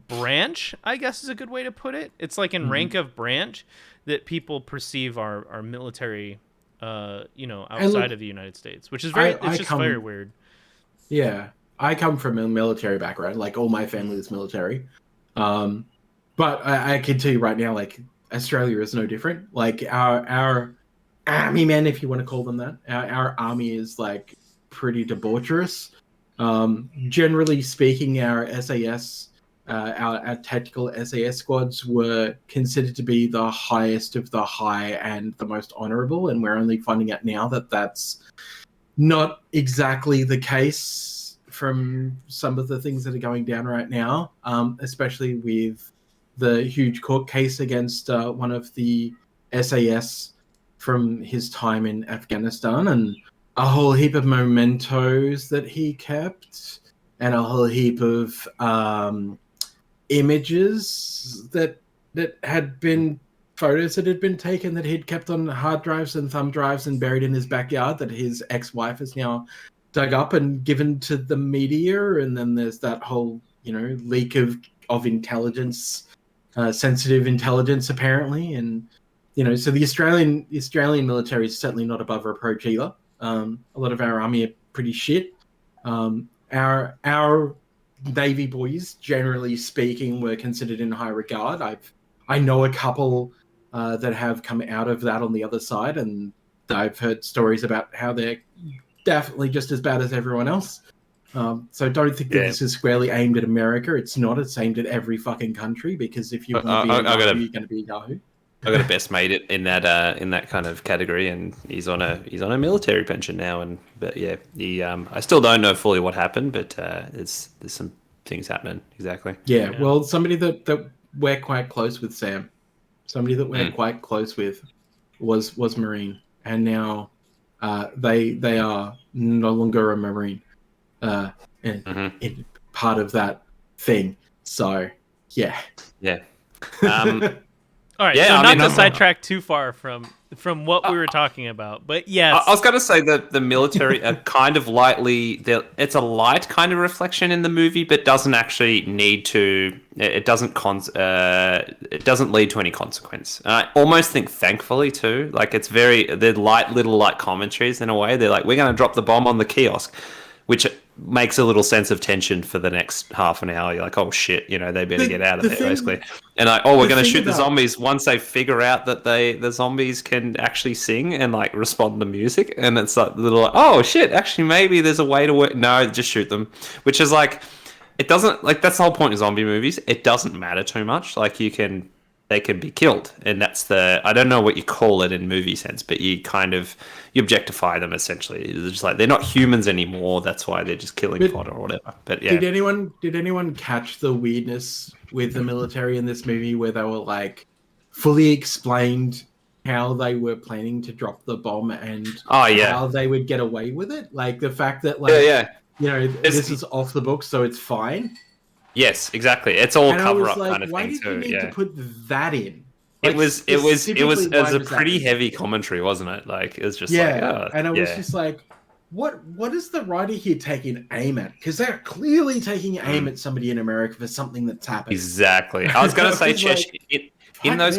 branch, I guess is a good way to put it. It's like in rank of branch that people perceive our military outside of the United States, which is very weird. Yeah, I come from a military background. Like all my family is military, but I can tell you right now, like Australia is no different. Like our army men, if you want to call them that, our army is like pretty debaucherous. Generally speaking, our SAS. Our tactical SAS squads were considered to be the highest of the high and the most honourable, and we're only finding out now that that's not exactly the case from some of the things that are going down right now, especially with the huge court case against one of the SAS from his time in Afghanistan, and a whole heap of mementos that he kept, and a whole heap of images that had been photos that had been taken that he'd kept on hard drives and thumb drives and buried in his backyard that his ex-wife has now dug up and given to the media. And then there's that whole leak of intelligence, sensitive intelligence apparently, and so the Australian military is certainly not above reproach either. A lot of our army are pretty shit. Our Navy boys, generally speaking, were considered in high regard. I know a couple that have come out of that on the other side, and I've heard stories about how they're definitely just as bad as everyone else. So don't think that this is squarely aimed at America. It's not. It's aimed at every fucking country, because if you want to be a Yahoo, you're going to be a Yahoo. I got a best mate in that kind of category, and he's on a military pension now. But he I still don't know fully what happened, but there's some things happening. Exactly. Yeah. Well, somebody that we're quite close with, Sam. Somebody that we're quite close with was Marine, and now they are no longer a Marine, in part of that thing. So yeah. All right, so not to sidetrack too far from what we were talking about, but yes. I was going to say that the military are kind of it's a light kind of reflection in the movie, but doesn't actually need to. It doesn't lead to any consequence. And I almost think, thankfully, too, like they're light little commentaries in a way. They're like, we're going to drop the bomb on the kiosk, which makes a little sense of tension for the next half an hour. You're like, oh shit, they better get out of there, basically. And we're going to shoot the zombies once they figure out that the zombies can actually sing and like respond to music. And it's like oh shit, actually maybe there's a way to work. No, just shoot them. Which is like, it doesn't, like, that's the whole point of zombie movies. It doesn't matter too much. Like they can be killed, and that's I don't know what you call it in movie sense, but you objectify them essentially. It's just like they're not humans anymore. That's why they're just killing fodder or whatever. But yeah. Did anyone catch the weirdness with the military in this movie, where they were like fully explained how they were planning to drop the bomb and how they would get away with it? Like the fact that this is off the books, so it's fine. Yes, exactly. It's all cover up kind of why thing did too. you need to put that in? Like, it was a pretty heavy commentary, wasn't it? Like, it was just and I was just like, what is the writer here taking aim at? Because they're clearly taking aim at somebody in America for something that's happened. Exactly. I was going to say, Chesh, in those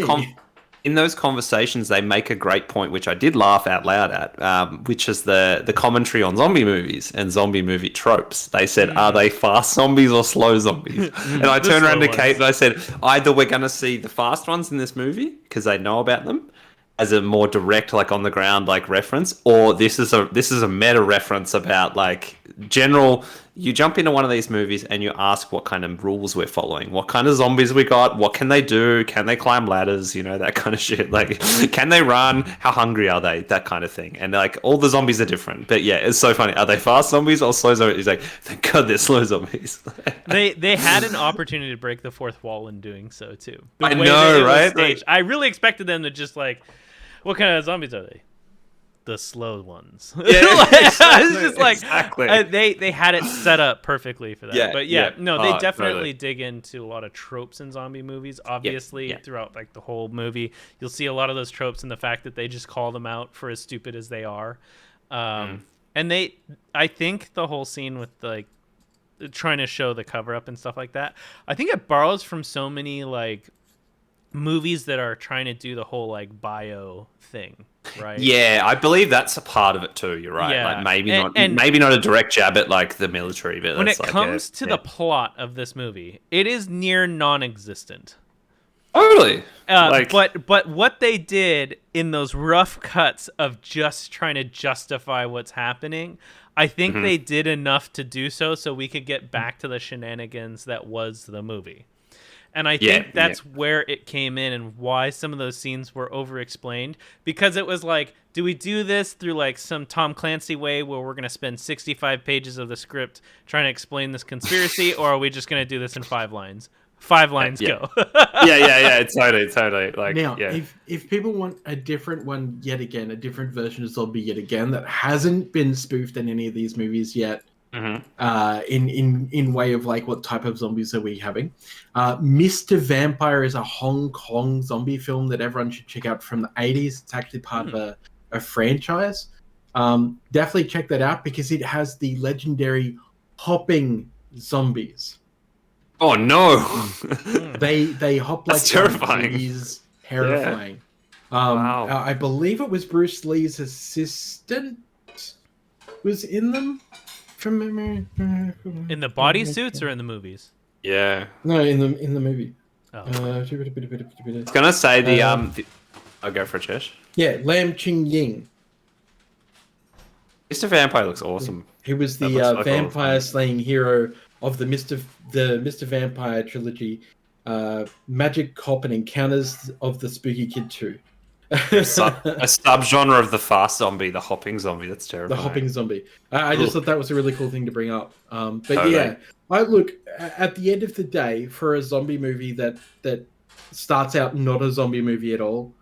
in those conversations, they make a great point, which I did laugh out loud at, which is the commentary on zombie movies and zombie movie tropes. They said, are they fast zombies or slow zombies? And I turned around to Kate and I said, either we're going to see the fast ones in this movie because they know about them as a more direct, like on the ground, like reference, or this is a meta reference about like general. You jump into one of these movies and you ask what kind of rules we're following, what kind of zombies we got, what can they do, can they climb ladders, you know, that kind of shit. Like, can they run? How hungry are they? That kind of thing. And like all the zombies are different, but yeah, it's so funny. Are they fast zombies or slow zombies? He's like, thank God they're slow zombies. They had an opportunity to break the fourth wall in doing so too. I know, right? Like, I really expected them to just like, what kind of zombies are they? The slow ones. Yeah, It's just like exactly. They had it set up perfectly for that. Yeah, but yeah. no, they definitely totally. dig into a lot of tropes in zombie movies. Obviously, yeah. throughout like the whole movie, you'll see a lot of those tropes in the fact that they just call them out for as stupid as they are. And I think the whole scene with like trying to show the cover up and stuff like that, I think it borrows from so many like movies that are trying to do the whole like bio thing, right? Yeah, I believe that's a part of it too. You're right. Yeah. Like maybe And maybe not a direct jab at like the military, but when it that's like comes to the plot of this movie, it is near non-existent. totally. But what they did in those rough cuts of just trying to justify what's happening, I think they did enough to do so we could get back to the shenanigans that was the movie. And I think that's where it came in and why some of those scenes were over-explained. Because it was like, do we do this through like some Tom Clancy way where we're going to spend 65 pages of the script trying to explain this conspiracy, or are we just going to do this in 5 lines? 5 lines, go. yeah, totally. Like, now, yeah. if people want a different one yet again, a different version of zombie yet again that hasn't been spoofed in any of these movies yet, in way of like what type of zombies are we having? Mr. Vampire is a Hong Kong zombie film that everyone should check out from the 80s. It's actually part of a franchise. Definitely check that out because it has the legendary hopping zombies. Oh no! They hop like That's terrifying. Is terrifying. Wow. I believe it was Bruce Lee's assistant was in them. From memory, In the bodysuits or in the movies? Yeah. No, in the movie. Oh. I was gonna say the I'll go for Chesh. Yeah, Lam Ching Ying. Mr. Vampire looks awesome. He was the That looks like vampire slaying hero of the Mr. Vampire trilogy, Magic Cop and Encounters of the Spooky Kid 2. a subgenre of the fast zombie, the hopping zombie. That's terrifying. The hopping zombie. I just thought that was a really cool thing to bring up. But Totally. yeah, I look at the end of the day for a zombie movie that starts out not a zombie movie at all.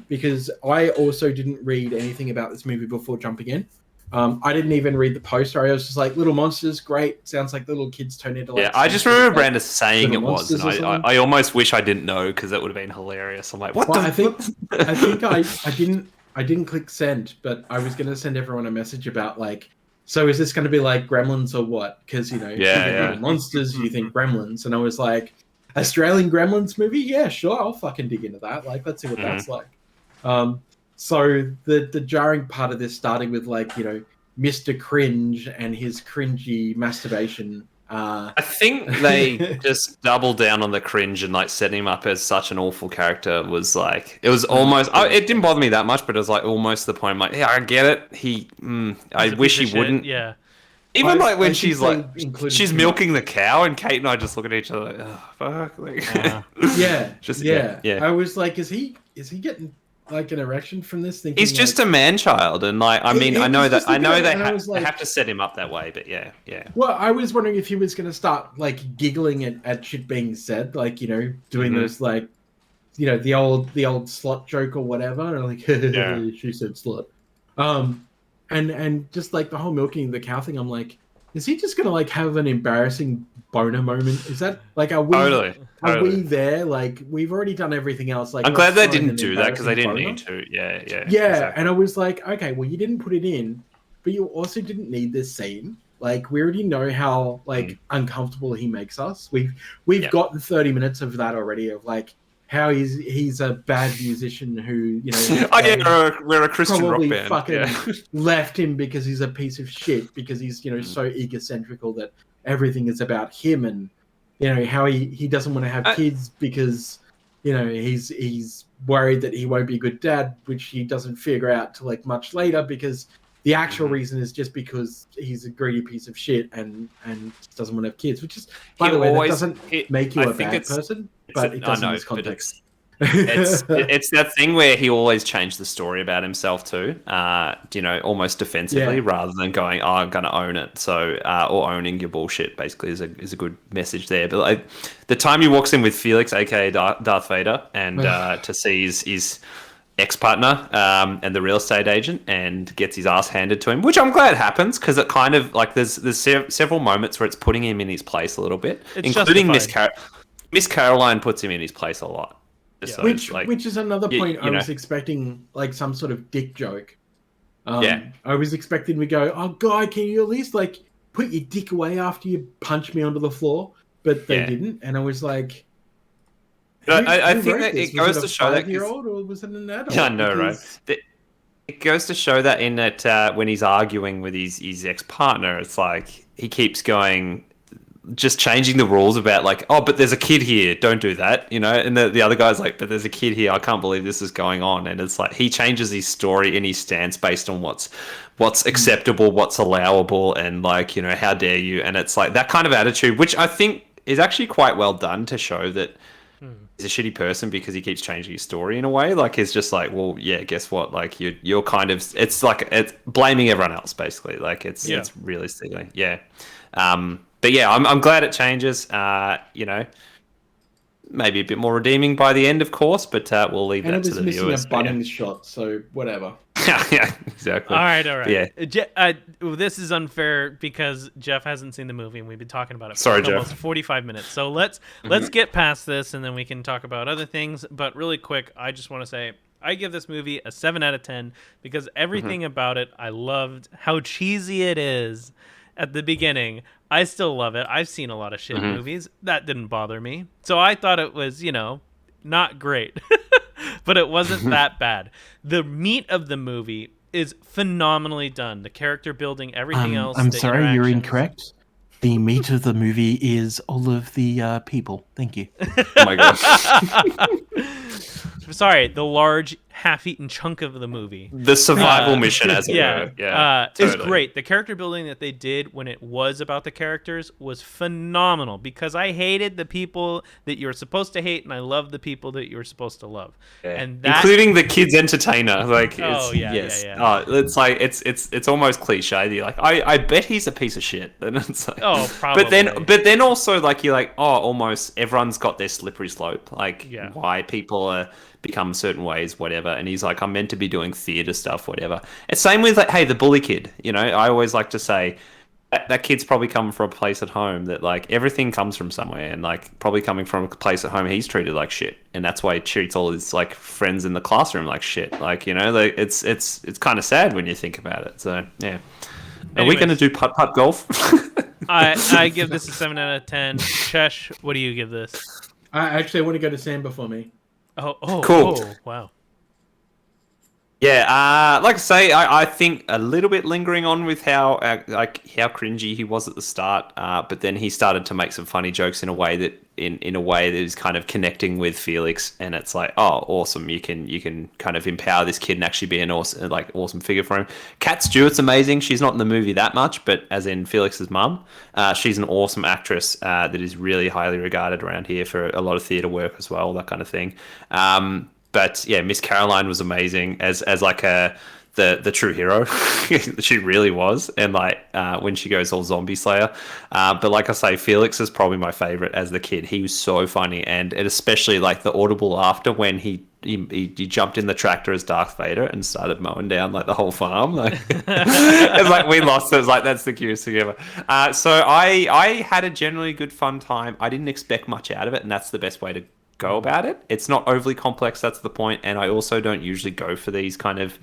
Because I also didn't read anything about this movie before jumping in. I didn't even read the poster. I was just like, little monsters, great. Sounds like little kids turn into like. Yeah, I just remember Brandon saying Little it was, and Monsters or something. I almost wish I didn't know because that would have been hilarious. I'm like, what Well, the? I think I didn't click send, but I was gonna send everyone a message about like, so is this gonna be like Gremlins or what? Because you know, you think Little Monsters, you think Gremlins, and I was like, Australian Gremlins movie? Yeah, sure, I'll fucking dig into that. Like, let's see what that's like. So the jarring part of this, starting with like, you know, Mr. Cringe and his cringy masturbation. I think they just doubled down on the cringe and like setting him up as such an awful character was like, it was almost, it didn't bother me that much, but it was like almost the point. I'm like, yeah, I get it. I wish he wouldn't. Yeah. Even like when I she's think like, they included she's him. milking the cow, and Kate and I just look at each other like, oh fuck, like, Yeah, just yeah. yeah. I was like, is he getting like an erection from this? Thinking He's just a man child, and like, I mean, It I know was that just a bit, they and I was like- have to set him up that way, but yeah. Well, I was wondering if he was going to start like giggling at shit being said, like, you know, doing those like, you know, the old slut joke or whatever, or like, Yeah. she said slut. And just like the whole milking the cow thing, I'm like, is he just gonna like have an embarrassing boner moment? Is that like, are we Totally. are we there? Like, we've already done everything else. Like, I'm glad let's they throw in didn't an do that because they didn't embarrassing need boner. to. Yeah. Yeah, exactly. and I was like, okay, well, you didn't put it in, but you also didn't need this scene. Like, we already know how like uncomfortable he makes us. We've gotten 30 minutes of that already. Of like, how he's a bad musician who, you know, Oh yeah, we're a Christian rock probably band. fucking Yeah. left him because he's a piece of shit, because he's, you know, so egocentrical that everything is about him, and, you know, how he doesn't want to have kids because, you know, he's worried that he won't be a good dad, which he doesn't figure out till like much later, because the actual reason is just because he's a greedy piece of shit and doesn't want to have kids, which is, by the way, that doesn't make you a bad person, but it does in this context. It's that thing where he always changed the story about himself too, you know, almost defensively, rather than going, "Oh, I'm going to own it." So, or owning your bullshit, basically, is a good message there. But like the time he walks in with Felix, aka Darth Vader, and to see his ex-partner and the real estate agent, and gets his ass handed to him, which I'm glad happens, because it kind of like there's several moments where it's putting him in his place a little bit, including Miss Caroline puts him in his place a lot. So which is another point. I was expecting like some sort of dick joke. I was expecting we go, "Oh, guy, can you at least like put your dick away after you punch me onto the floor?" But they didn't, and I was like, I think that it goes to show that -year-old, or was it an adult? Yeah, I know, right? It goes to show that in that when he's arguing with his ex-partner, it's like he keeps going, just changing the rules about like, "Oh, but there's a kid here, don't do that," you know, and the other guy's like, "But there's a kid here, I can't believe this is going on." And it's like he changes his story and his stance based on what's acceptable, what's allowable, and like, you know, how dare you. And it's like that kind of attitude, which I think is actually quite well done to show that he's a shitty person, because he keeps changing his story in a way. Like it's just like, well, yeah, guess what, like you're kind of, it's like it's blaming everyone else basically, like it's realistically, but yeah, I'm glad it changes. You know, maybe a bit more redeeming by the end, of course, but we'll leave that to the viewers. And it was missing a Bunnings shot, so whatever. Yeah, exactly. All right. Yeah. This is unfair because Jeff hasn't seen the movie, and we've been talking about it for Sorry, almost Jeff. 45 minutes. So let's get past this, and then we can talk about other things. But really quick, I just want to say I give this movie a 7 out of 10 because everything about it I loved. How cheesy it is at the beginning. I still love it. I've seen a lot of shit movies. That didn't bother me. So I thought it was, you know, not great. But it wasn't that bad. The meat of the movie is phenomenally done. The character building, everything else. I'm sorry, you're incorrect. The meat of the movie is all of the people. Thank you. Oh my god. Sorry, the large half-eaten chunk of the movie. The survival mission, as it were. Yeah, totally. It's great. The character building that they did when it was about the characters was phenomenal, because I hated the people that you were supposed to hate, and I loved the people that you were supposed to love. Yeah. And including the kids entertainer. Like, yeah. Oh, it's like it's almost cliche. Like, I bet he's a piece of shit. And it's like, probably. But then also, like, you're like, oh, almost everyone's got their slippery slope. Like, why people are become certain ways, whatever. And he's like, I'm meant to be doing theater stuff, whatever. It's same with like, hey, the bully kid. You know, I always like to say that kid's probably coming from a place at home that like everything comes from somewhere, and like probably coming from a place at home he's treated like shit, and that's why he treats all his like friends in the classroom like shit. Like, you know, like it's kind of sad when you think about it. So yeah. Are we going to do putt golf? I give this a 7 out of 10. Chesh, what do you give this? I want to go to Sam before me. Oh, cool. Oh, wow. Yeah, like I say, I think a little bit lingering on with how cringy he was at the start, but then he started to make some funny jokes in a way that is kind of connecting with Felix, and it's like, oh, awesome! You can kind of empower this kid and actually be an awesome figure for him. Kat Stewart's amazing. She's not in the movie that much, but as in Felix's mum, she's an awesome actress that is really highly regarded around here for a lot of theatre work as well, that kind of thing. But yeah, Miss Caroline was amazing as like the true hero. She really was, and like when she goes all zombie slayer. But like I say, Felix is probably my favorite as the kid. He was so funny, and especially like the audible laughter when he jumped in the tractor as Darth Vader and started mowing down like the whole farm. Like it's like we lost it. It was like that's the cutest thing ever. So I had a generally good fun time. I didn't expect much out of it, and that's the best way to go about it. It's not overly complex, that's the point, and I also don't usually go for these kind of,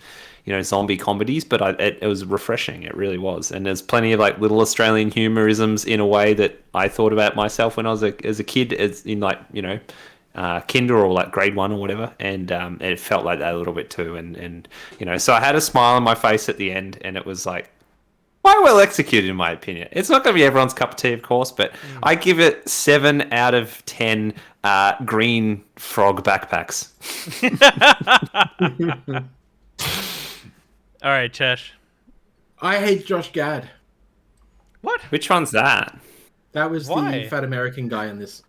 you know, zombie comedies, but it was refreshing. It really was. And there's plenty of like little Australian humorisms in a way that I thought about myself when I was as a kid, as in like, you know, kinder or like grade 1 or whatever, and it felt like that a little bit too. And so I had a smile on my face at the end, and it was like quite well executed in my opinion. It's not going to be everyone's cup of tea, of course, but I give it 7 out of 10 green frog backpacks. All right, Chesh. I hate Josh Gad. What? Which one's that? That was Why? the fat American guy in this.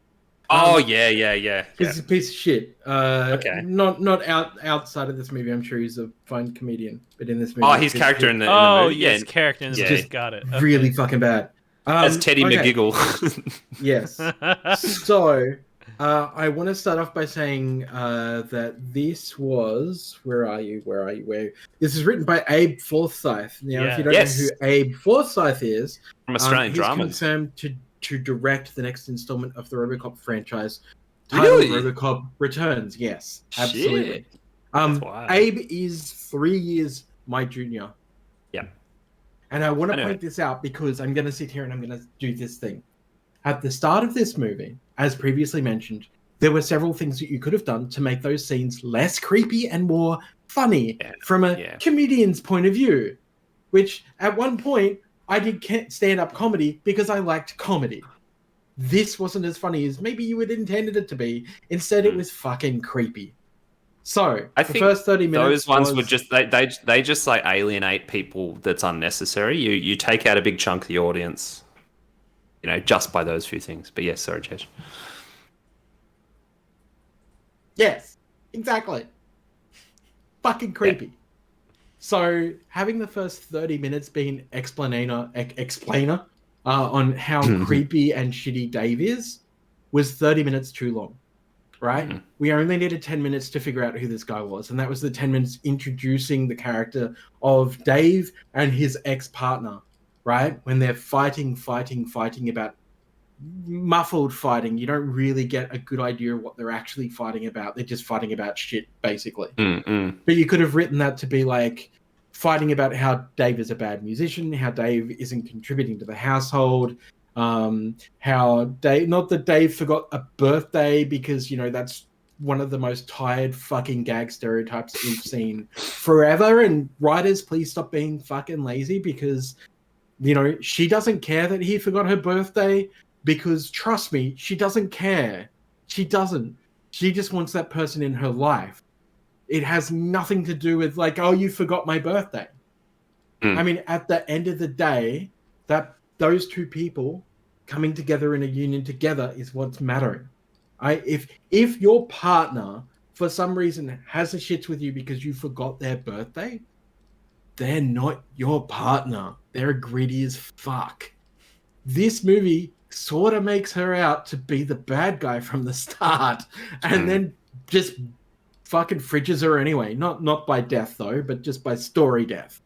Oh yeah. He's a piece of shit. Okay. Not outside of this movie. I'm sure he's a fine comedian, but in this movie, Oh, his character in the movie. yes, Yeah, character in the yeah. movie. Got it. Okay. really fucking bad. as Teddy okay. McGiggle. Yes. So, I want to start off by saying that this was where are you? This is written by Abe Forsyth. Now, if you don't know who Abe Forsyth is, From Australian he's dramas. confirmed to direct the next installment of the RoboCop franchise. Really? Titled RoboCop Returns. Yes, absolutely. Shit. That's wild. Abe is 3 years my junior. Yeah. And I want to know. point this out because I'm going to sit here and I'm going to do this thing. At the start of this movie, as previously mentioned, there were several things that you could have done to make those scenes less creepy and more funny from a comedian's point of view. Which, at one point, I did stand-up comedy because I liked comedy. This wasn't as funny as maybe you had intended it to be. Instead, it was fucking creepy. So, I the think first 30 minutes those ones were just they just like alienate people. That's unnecessary. You take out a big chunk of the audience, just by those few things. But yes, sorry, Chesh. Yes, exactly. Fucking creepy. Yeah. So, having the first 30 minutes being explainer on how creepy and shitty Dave is was 30 minutes too long, right? Mm-hmm. We only needed 10 minutes to figure out who this guy was, and that was the 10 minutes introducing the character of Dave and his ex-partner, right? When they're fighting about muffled fighting. You don't really get a good idea of what they're actually fighting about. They're just fighting about shit, basically. Mm-mm. But you could have written that to be like fighting about how Dave is a bad musician, how Dave isn't contributing to the household, how Dave, not that Dave forgot a birthday because, that's one of the most tired fucking gag stereotypes that we've seen forever. And writers, please stop being fucking lazy because, she doesn't care that he forgot her birthday. Because trust me, she doesn't care. She doesn't. She just wants that person in her life. It has nothing to do with like, oh, you forgot my birthday. I mean, at the end of the day, that those two people coming together in a union together is what's mattering. If your partner for some reason has the shits with you because you forgot their birthday, they're not your partner. They're greedy as fuck. This movie sort of makes her out to be the bad guy from the start and then just fucking fridges her anyway. Not by death though, but just by story death.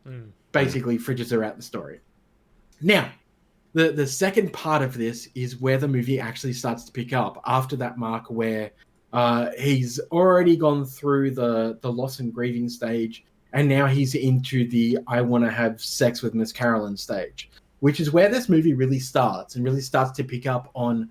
Basically fridges her out the story. Now, the second part of this is where the movie actually starts to pick up after that mark where he's already gone through the loss and grieving stage and now he's into the I want to have sex with Miss Carolyn stage. Which is where this movie really starts and really starts to pick up on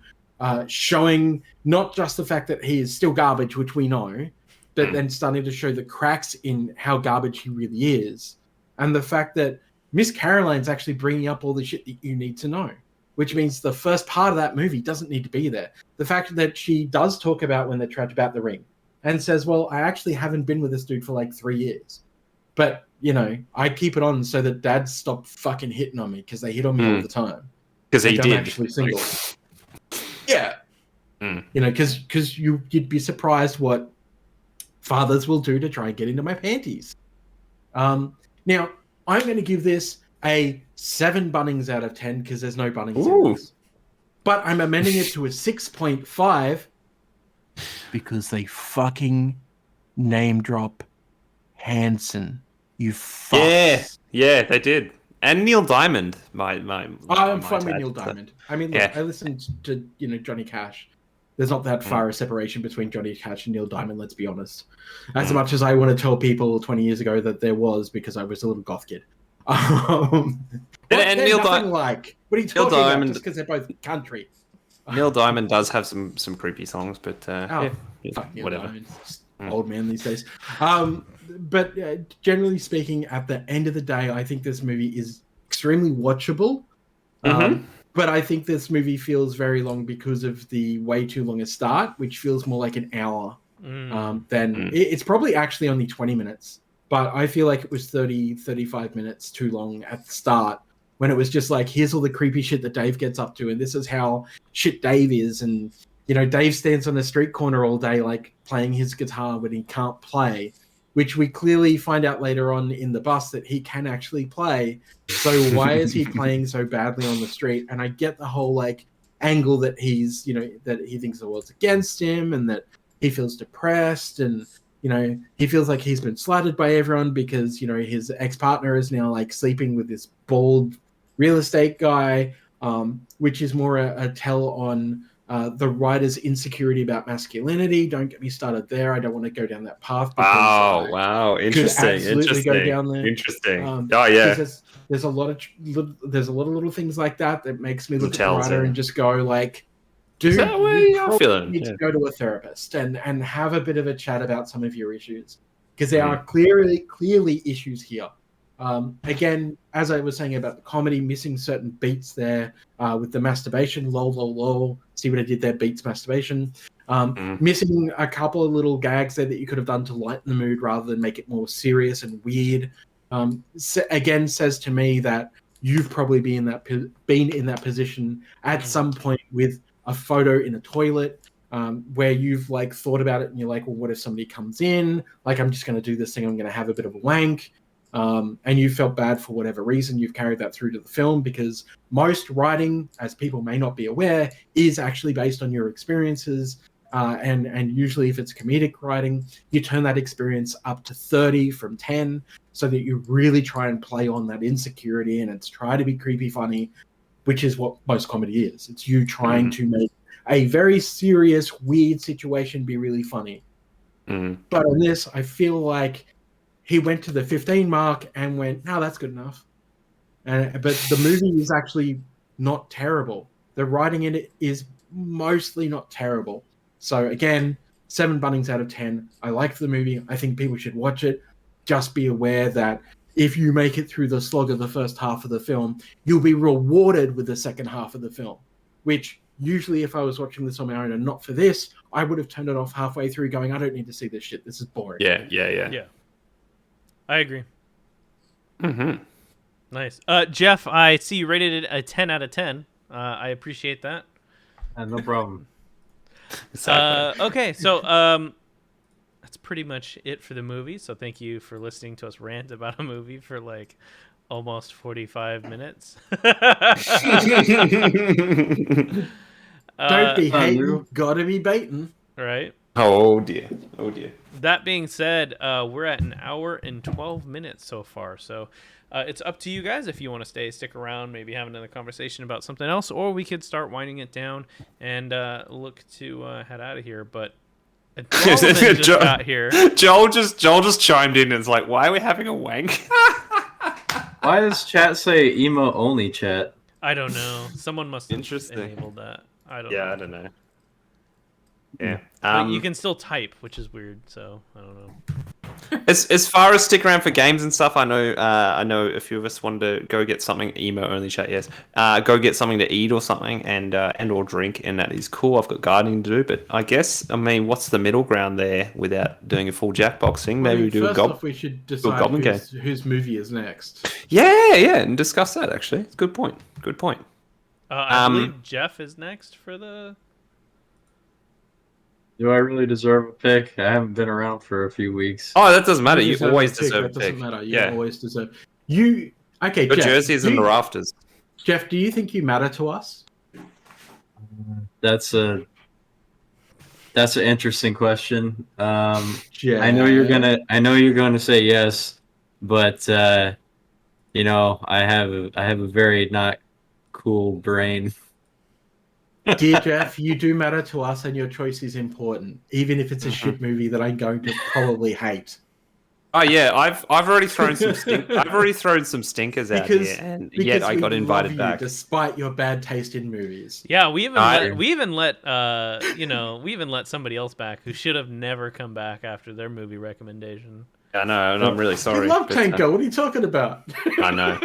showing not just the fact that he is still garbage, which we know, but then starting to show the cracks in how garbage he really is. And the fact that Miss Caroline's actually bringing up all the shit that you need to know, which means the first part of that movie doesn't need to be there. The fact that she does talk about when they're trapped about the ring and says, well, I actually haven't been with this dude for like 3 years. But, I keep it on so that dads stop fucking hitting on me because they hit on me all the time. Because he did. I'm actually single. Yeah. Because you'd be surprised what fathers will do to try and get into my panties. Now, I'm going to give this a 7 Bunnings out of 10 because there's no Bunnings in this. But I'm amending it to a 6.5 because they fucking name drop Hanson. You fucks. Yeah, they did. And Neil Diamond, I'm fine with Neil Diamond. I mean, look, I listened to Johnny Cash. There's not that far a separation between Johnny Cash and Neil Diamond. Let's be honest. As much as I want to tell people 20 years ago that there was, because I was a little goth kid. And Neil Diamond, like what are you talking about? Just because they're both country. Neil Diamond does have some creepy songs, but Fuck Neil whatever. Diamond. Old man these days. But generally speaking, at the end of the day, I think this movie is extremely watchable. But I think this movie feels very long because of the way too long a start, which feels more like an hour it's probably actually only 20 minutes. But I feel like it was 35 minutes too long at the start when it was just like, here's all the creepy shit that Dave gets up to. And this is how shit Dave is. And, you know, Dave stands on a street corner all day, like playing his guitar when he can't play, which we clearly find out later on in the bus that he can actually play. So why is he playing so badly on the street? And I get the whole like angle that he's, you know, that he thinks the world's against him and that he feels depressed and, you know, he feels like he's been slighted by everyone because, you know, his ex-partner is now like sleeping with this bald real estate guy, which is more a tell on the writer's insecurity about masculinity. Don't get me started there. I don't want to go down that path. Because, wow, interesting. Go down there. Interesting. Oh yeah. There's a lot of little things like that makes me look at the writer and just go like, dude, you probably need to go to a therapist and have a bit of a chat about some of your issues, because there are clearly issues here. Again, as I was saying about the comedy, missing certain beats there with the masturbation, lol. See what I did there? Beats masturbation. Missing a couple of little gags there that you could have done to lighten the mood rather than make it more serious and weird. Again, says to me that you've probably been in that position at some point with a photo in a toilet, where you've like thought about it and you're like, well, what if somebody comes in? Like, I'm just going to do this thing. I'm going to have a bit of a wank. And you felt bad for whatever reason. You've carried that through to the film, because most writing, as people may not be aware, is actually based on your experiences. And usually if it's comedic writing, you turn that experience up to 30 from 10 so that you really try and play on that insecurity and it's try to be creepy funny, which is what most comedy is. It's you trying to make a very serious, weird situation be really funny. But on this, I feel like he went to the 15 mark and went, no, that's good enough. But the movie is actually not terrible. The writing in it is mostly not terrible. So again, 7 Bunnings out of 10. I liked the movie. I think people should watch it. Just be aware that if you make it through the slog of the first half of the film, you'll be rewarded with the second half of the film, which usually if I was watching this on my own and not for this, I would have turned it off halfway through going, I don't need to see this shit. This is boring. Yeah. I agree. Nice. Jeff, I see you rated it a 10 out of 10. I appreciate that. No problem. Okay, so that's pretty much it for the movie. So thank you for listening to us rant about a movie for like almost 45 minutes. Don't be hating, gotta be baiting. Right? Oh dear. That being said, we're at an hour and 12 minutes so far. So it's up to you guys if you want to stick around, maybe have another conversation about something else, or we could start winding it down and look to head out of here. But just got here. Joel just chimed in and is like, why are we having a wank? Why does chat say emo only chat? I don't know. Someone must have enabled that. I don't know. I don't know. Yeah. But you can still type, which is weird, so I don't know. As far as stick around for games and stuff, I know a few of us wanted to go get something. Emo only chat, yes. Go get something to eat or something and or drink, and that is cool. I've got gardening to do, but I guess what's the middle ground there without doing a full Jackboxing? Maybe we do first off, we should decide whose movie is next. Yeah, and discuss that. Actually, it's a good point. I believe Jeff is next for the. Do I really deserve a pick? I haven't been around for a few weeks. Oh, that doesn't matter. You always deserve a pick. That doesn't matter. You always deserve. You okay? Your Jeff, jersey's in the rafters. Jeff, do you think you matter to us? That's an interesting question. Jeff. I know you're gonna say yes, but I have a very not cool brain. Dear Jeff, you do matter to us, and your choice is important, even if it's a shit movie that I'm going to probably hate. Oh yeah, I've already thrown some stinkers out Because, here, and because yet I we got love invited you back. despite your bad taste in movies. Yeah, we even let somebody else back who should have never come back after their movie recommendation. I know, and I'm really sorry. We love but, Tanko. What are you talking about? I know.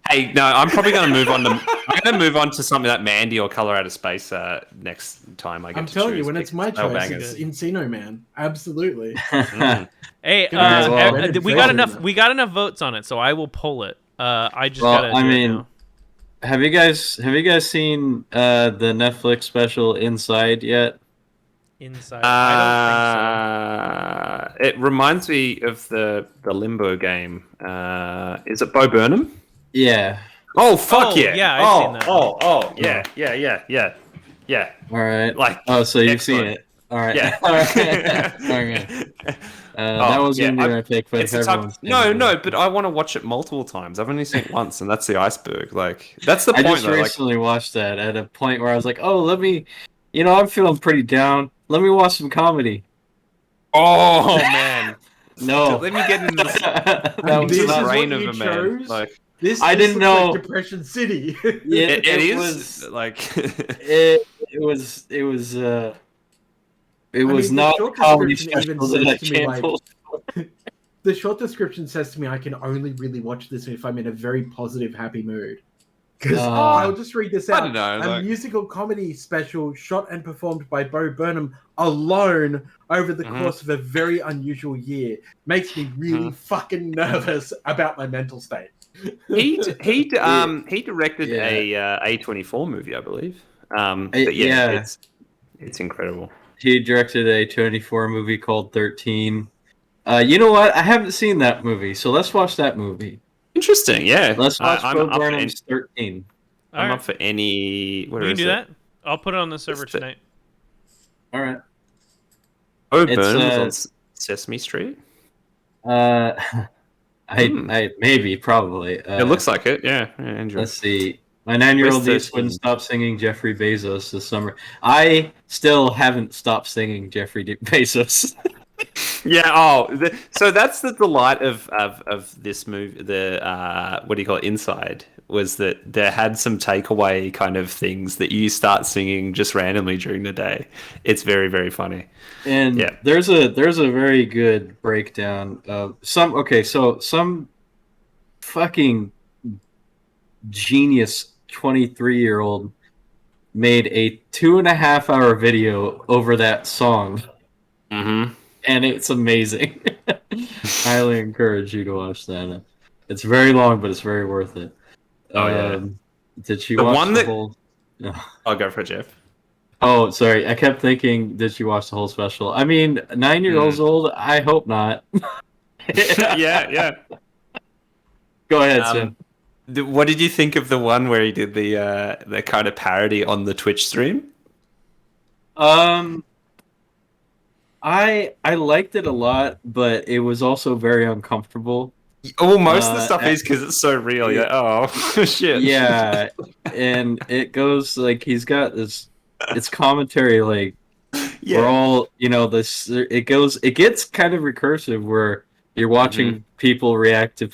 Hey, no, I'm probably going to move on to. I'm going to move on to something like Mandy or Color Out of Space next time I get. I'm to telling you, choose, when it's my because they're choice, it's bangers. Encino Man. Absolutely. Hey, well, we got enough votes on it, so I will pull it. I just gotta do it now. Have you guys seen the Netflix special Inside yet? Inside, I don't think so. It reminds me of the Limbo game. Is it Bo Burnham? Yeah. Oh fuck yeah! Yeah, I've seen that. Oh yeah. All right. Like, so you've excellent. seen it. All right. Yeah. All right. Okay. That was gonna be my pick, but it's the type, no, but I want to watch it multiple times. I've only seen it once, and that's the iceberg. Like, that's the point. I just recently watched that at a point where I was like, oh, let me, I'm feeling pretty down. Let me watch some comedy. Oh man, no. Let me get into that was this the is brain what of you a chose? man. Like, I didn't know. Like Depression City. it is was like it was not short comedy description even special that I says to me, canceled. the short description says to me I can only really watch this if I'm in a very positive, happy mood. Because I'll just read this out. I don't know, a musical comedy special shot and performed by Bo Burnham alone over the course of a very unusual year makes me really fucking nervous about my mental state. he directed a A24 movie, I believe. But yeah, it's incredible. He directed a 24 movie called 13. You know what? I haven't seen that movie, so let's watch that movie. Interesting, yeah. Let's watch Bo Burnham's 13. I'm up for any. We can do that. I'll put it on the server tonight. All right. Bo Burnham's on Sesame Street? Maybe, probably. It looks like it, yeah. Enjoy. Let's see. My 9-year-old niece wouldn't stop singing Jeffrey Bezos this summer. I still haven't stopped singing Jeffrey Bezos. Yeah. So that's the delight of this movie. The what do you call it? Inside was that there had some takeaway kind of things that you start singing just randomly during the day. It's very, very funny. And there's a very good breakdown of some. Okay, so some fucking genius 23-year-old made a 2.5-hour video over that song. Mm-hmm. And it's amazing. Highly encourage you to watch that. It's very long, but it's very worth it. Did you watch the whole? No. I'll go for it, Jeff. Oh, sorry. I kept thinking, did you watch the whole special? I mean, 9-year-olds old. I hope not. yeah. Go ahead, Sam. What did you think of the one where he did the kind of parody on the Twitch stream? I liked it a lot, but it was also very uncomfortable. Oh, most of the stuff is because it's so real. Yeah. Oh shit. Yeah, and it goes like he's got this. It's commentary like we're all this. It gets kind of recursive where you're watching people react to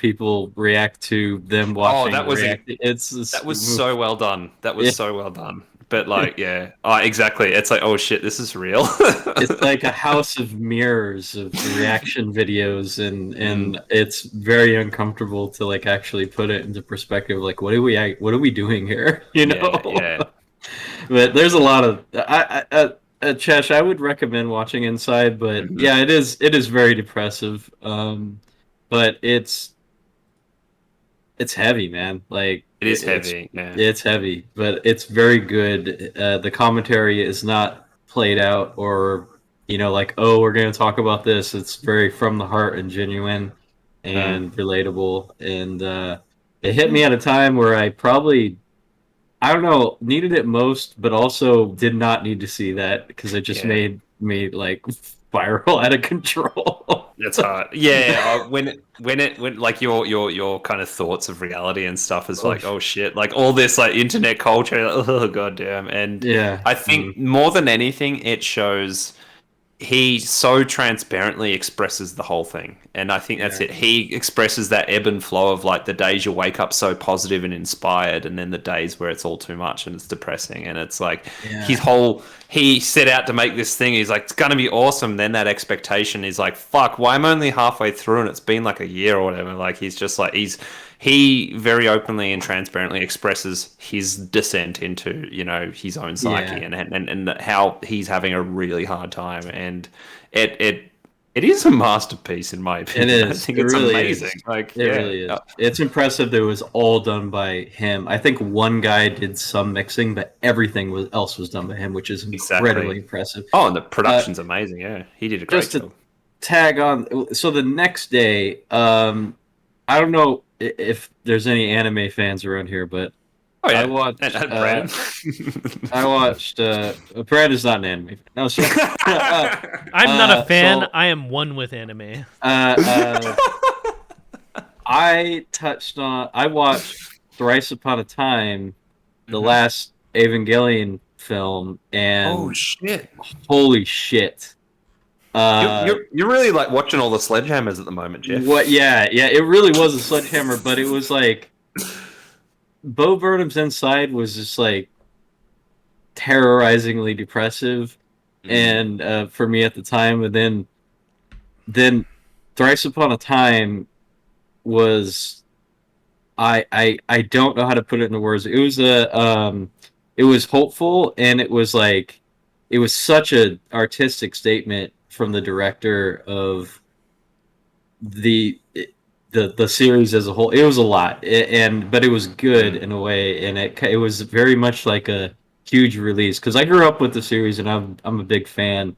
them watching. Oh, that was that was so well done. That was so well done. But like, exactly. It's like, oh shit, this is real. It's like a house of mirrors of reaction videos, and it's very uncomfortable to like actually put it into perspective. Like, what are we doing here? Yeah. But there's a lot of Chesh, I would recommend watching Inside, but it is very depressive. But it's heavy, man. Like it is heavy. Yeah, it's heavy, but it's very good. The commentary is not played out or like, oh, we're going to talk about this. It's very from the heart and genuine and relatable. And it hit me at a time where I probably, I don't know, needed it most, but also did not need to see that because it just made me like spiral out of control. That's hard. Yeah, when like your kind of thoughts of reality and stuff is like, oh shit, like all this like internet culture, like, oh goddamn. And I think more than anything, it shows he so transparently expresses the whole thing, and I think that's it. He expresses that ebb and flow of like the days you wake up so positive and inspired, and then the days where it's all too much and it's depressing. And it's like he set out to make this thing. He's like, it's gonna be awesome. Then that expectation is like, fuck, why am I only halfway through and it's been like a year or whatever? Like he's just like he very openly and transparently expresses his descent into, you know, his own psyche and how he's having a really hard time, and it is a masterpiece in my opinion. It is. I think it it's really amazing. Is. Like it really is. It's impressive that it was all done by him. I think one guy did some mixing, but everything else was done by him, which is incredibly impressive. Oh, and the production's amazing. Yeah, he did a great job. To tag on, so the next day, I don't know if there's any anime fans around here, but I watched. Brad. I watched. Brad is not an anime fan. No, so, I'm not a fan. So, I am one with anime. I watched Thrice Upon a Time, the last Evangelion film, and oh shit! Holy shit! You're really like watching all the sledgehammers at the moment, Jeff. What? Yeah. It really was a sledgehammer, but it was like Bo Burnham's Inside was just like terrorizingly depressive, and for me at the time, and then Thrice Upon a Time was I don't know how to put it into words. It was it was hopeful, and it was like it was such an artistic statement from the director of the series as a whole. It was a lot, but it was good in a way, and it was very much like a huge release because I grew up with the series and I'm a big fan.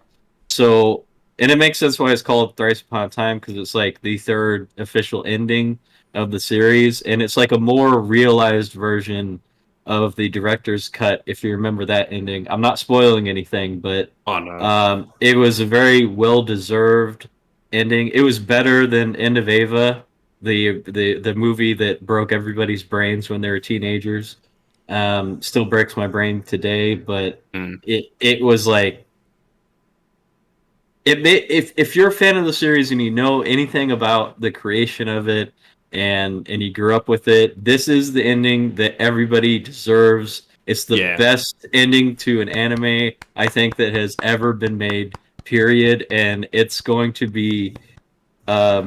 So, and it makes sense why it's called Thrice Upon a Time, because it's like the third official ending of the series, and it's like a more realized version of the director's cut, if you remember that ending. I'm not spoiling anything, but it was a very well-deserved ending. It was better than End of Ava, the movie that broke everybody's brains when they were teenagers. Still breaks my brain today, but it was like if you're a fan of the series and you know anything about the creation of it, and you grew up with it, this is the ending that everybody deserves. It's the best ending to an anime I think that has ever been made, period. And it's going to be I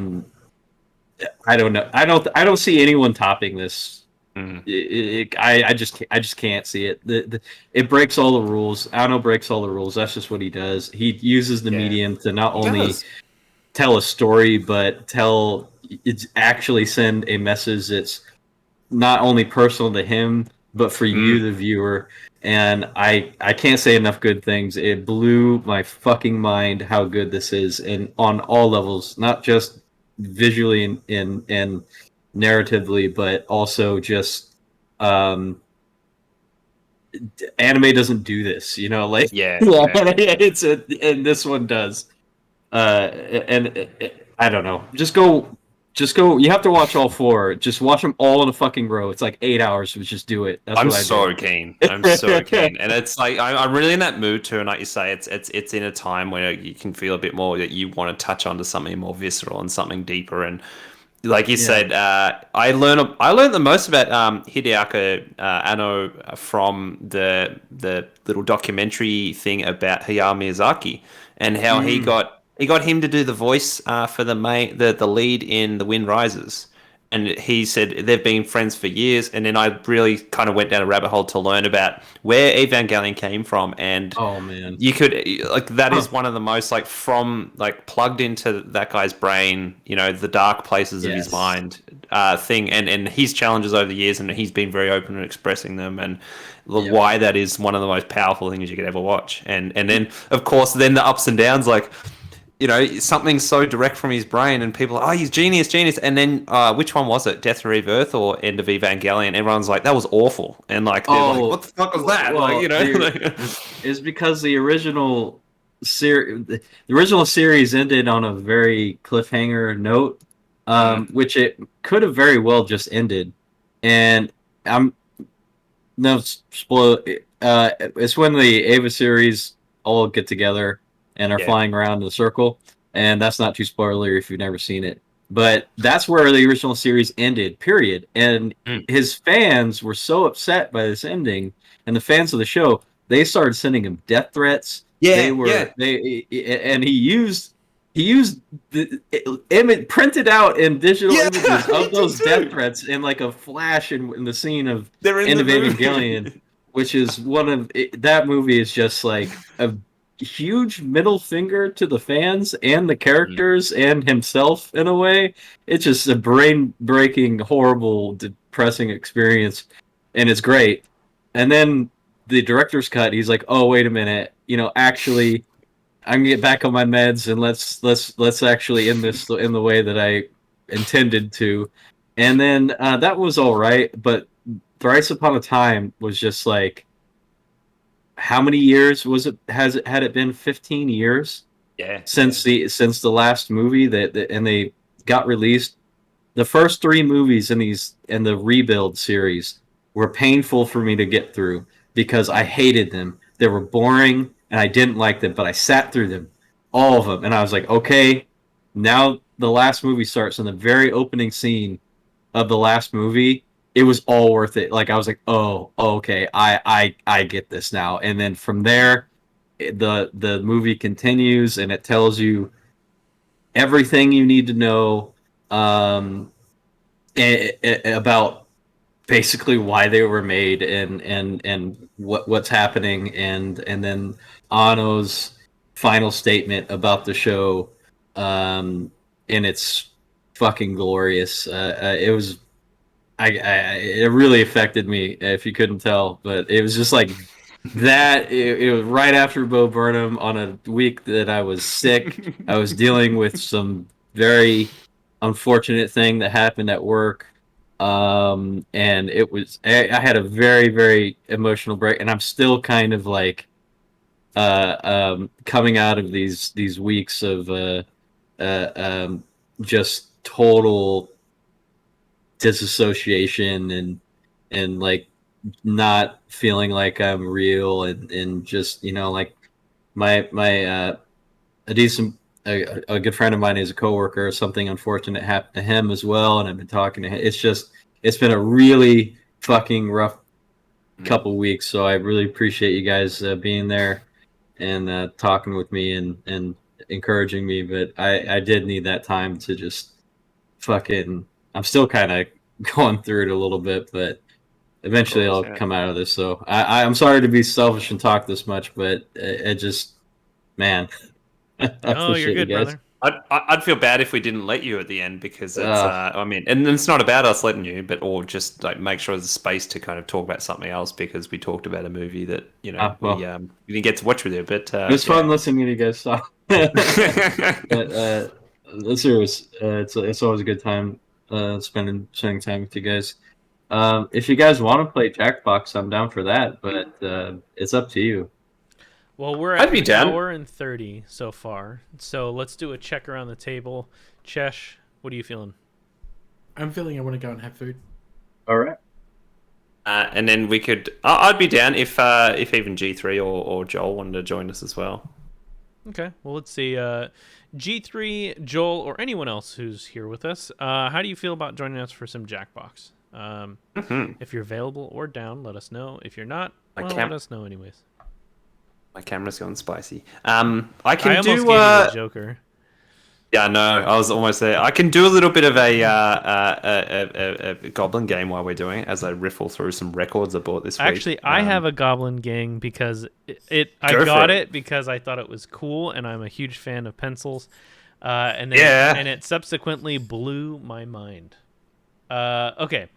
don't know. I don't see anyone topping this. I just can't see it. It breaks all the rules. Ano breaks all the rules. That's just what he does. He uses the medium to not only tell a story, but it's actually send a message that's not only personal to him, but for you, the viewer. And I can't say enough good things. It blew my fucking mind how good this is, and on all levels, not just visually and narratively, but also just anime doesn't do this, you know, like and this one does. And I don't know. Just go. You have to watch all four. Just watch them all in a fucking row. It's like 8 hours. So just do it. That's I'm what I so keen. I'm so keen, and it's like I'm really in that mood too. And like you say, it's in a time where you can feel a bit more that you want to touch onto something more visceral and something deeper. And like you said, I learned the most about Hideaki Anno from the little documentary thing about Hayao Miyazaki and how he got him to do the voice for the lead in The Wind Rises. And he said they've been friends for years. And then I really kind of went down a rabbit hole to learn about where Evangelion came from. And you could that is one of the most plugged into that guy's brain, you know, the dark places of his mind thing, and his challenges over the years. And he's been very open in expressing them, and why that is one of the most powerful things you could ever watch. And then of course then the ups and downs, like, you know, something so direct from his brain, and people are, he's genius. And then, which one was it? Death and Rebirth or End of Evangelion? Everyone's like, that was awful. And like, what the fuck was that? Well, like, you know, it's because the original series ended on a very cliffhanger note, which it could have very well just ended. And it's when the Ava series all get together. and are Yeah. flying around in a circle. And that's not too spoilery if you've never seen it. But that's where the original series ended, period. And his fans were so upset by this ending, and the fans of the show, they started sending him death threats. And he used the image printed out in digital images of those death threats in like a flash in the scene of End of Evangelion, which is that movie is just like a huge middle finger to the fans and the characters and himself in a way. It's just a brain-breaking, horrible, depressing experience, and it's great. And then the director's cut, he's like, "Oh, wait a minute, actually, I'm gonna get back on my meds and let's actually end this in the way that I intended to." And then that was all right, but Thrice Upon a Time was just like, how many years was it? Had it been 15 years? Yeah. Since the last movie and they got released. The first 3 movies in the Rebuild series were painful for me to get through because I hated them. They were boring and I didn't like them, but I sat through them, all of them, and I was like, okay, now the last movie starts, and the very opening scene of the last movie, it was all worth it. Like I was like, oh, okay, I get this now. And then from there, the movie continues, and it tells you everything you need to know about basically why they were made and what's happening, and then Anno's final statement about the show, and it's fucking glorious. It was. It really affected me, if you couldn't tell, but it was just like that. It was right after Bo Burnham on a week that I was sick. I was dealing with some very unfortunate thing that happened at work. And I had a very, very emotional break, and I'm still kind of like coming out of these weeks of just total disassociation and like not feeling like I'm real, and just like my a good friend of mine is a coworker. Something unfortunate happened to him as well, and I've been talking to him. It's been a really fucking rough couple weeks, so I really appreciate you guys being there and talking with me and encouraging me. But I did need that time to just fucking. I'm still kind of going through it a little bit, but eventually I'll come out of this. So I'm sorry to be selfish and talk this much, but it just, man. Oh, you're good, brother. I'd feel bad if we didn't let you at the end, because it's and it's not about us letting you, or just like make sure there's space to kind of talk about something else, because we talked about a movie that we didn't get to watch with you. But it was fun listening to you guys talk. But let's serious. It's always a good time spending time with you guys. If you guys want to play Jackbox, I'm down for that, but it's up to you. Well, we're at an hour and 30 so far, so let's do a check around the table. Chesh, what are you feeling? I'm feeling I want to go and have food. All right. And then we could. I'd be down if even G3 or Joel wanted to join us as well. Okay. Well, let's see. G3, Joel, or anyone else who's here with us. How do you feel about joining us for some Jackbox? If you're available or down, let us know. If you're not, let us know anyways. My camera's going spicy. I almost gave you a Joker. Yeah, no, I was almost there. I can do a little bit of a Goblin game while we're doing it, as I riffle through some records I bought this week. Actually, I have a Goblin gang because I got it because I thought it was cool, and I'm a huge fan of pencils. And it subsequently blew my mind. Okay.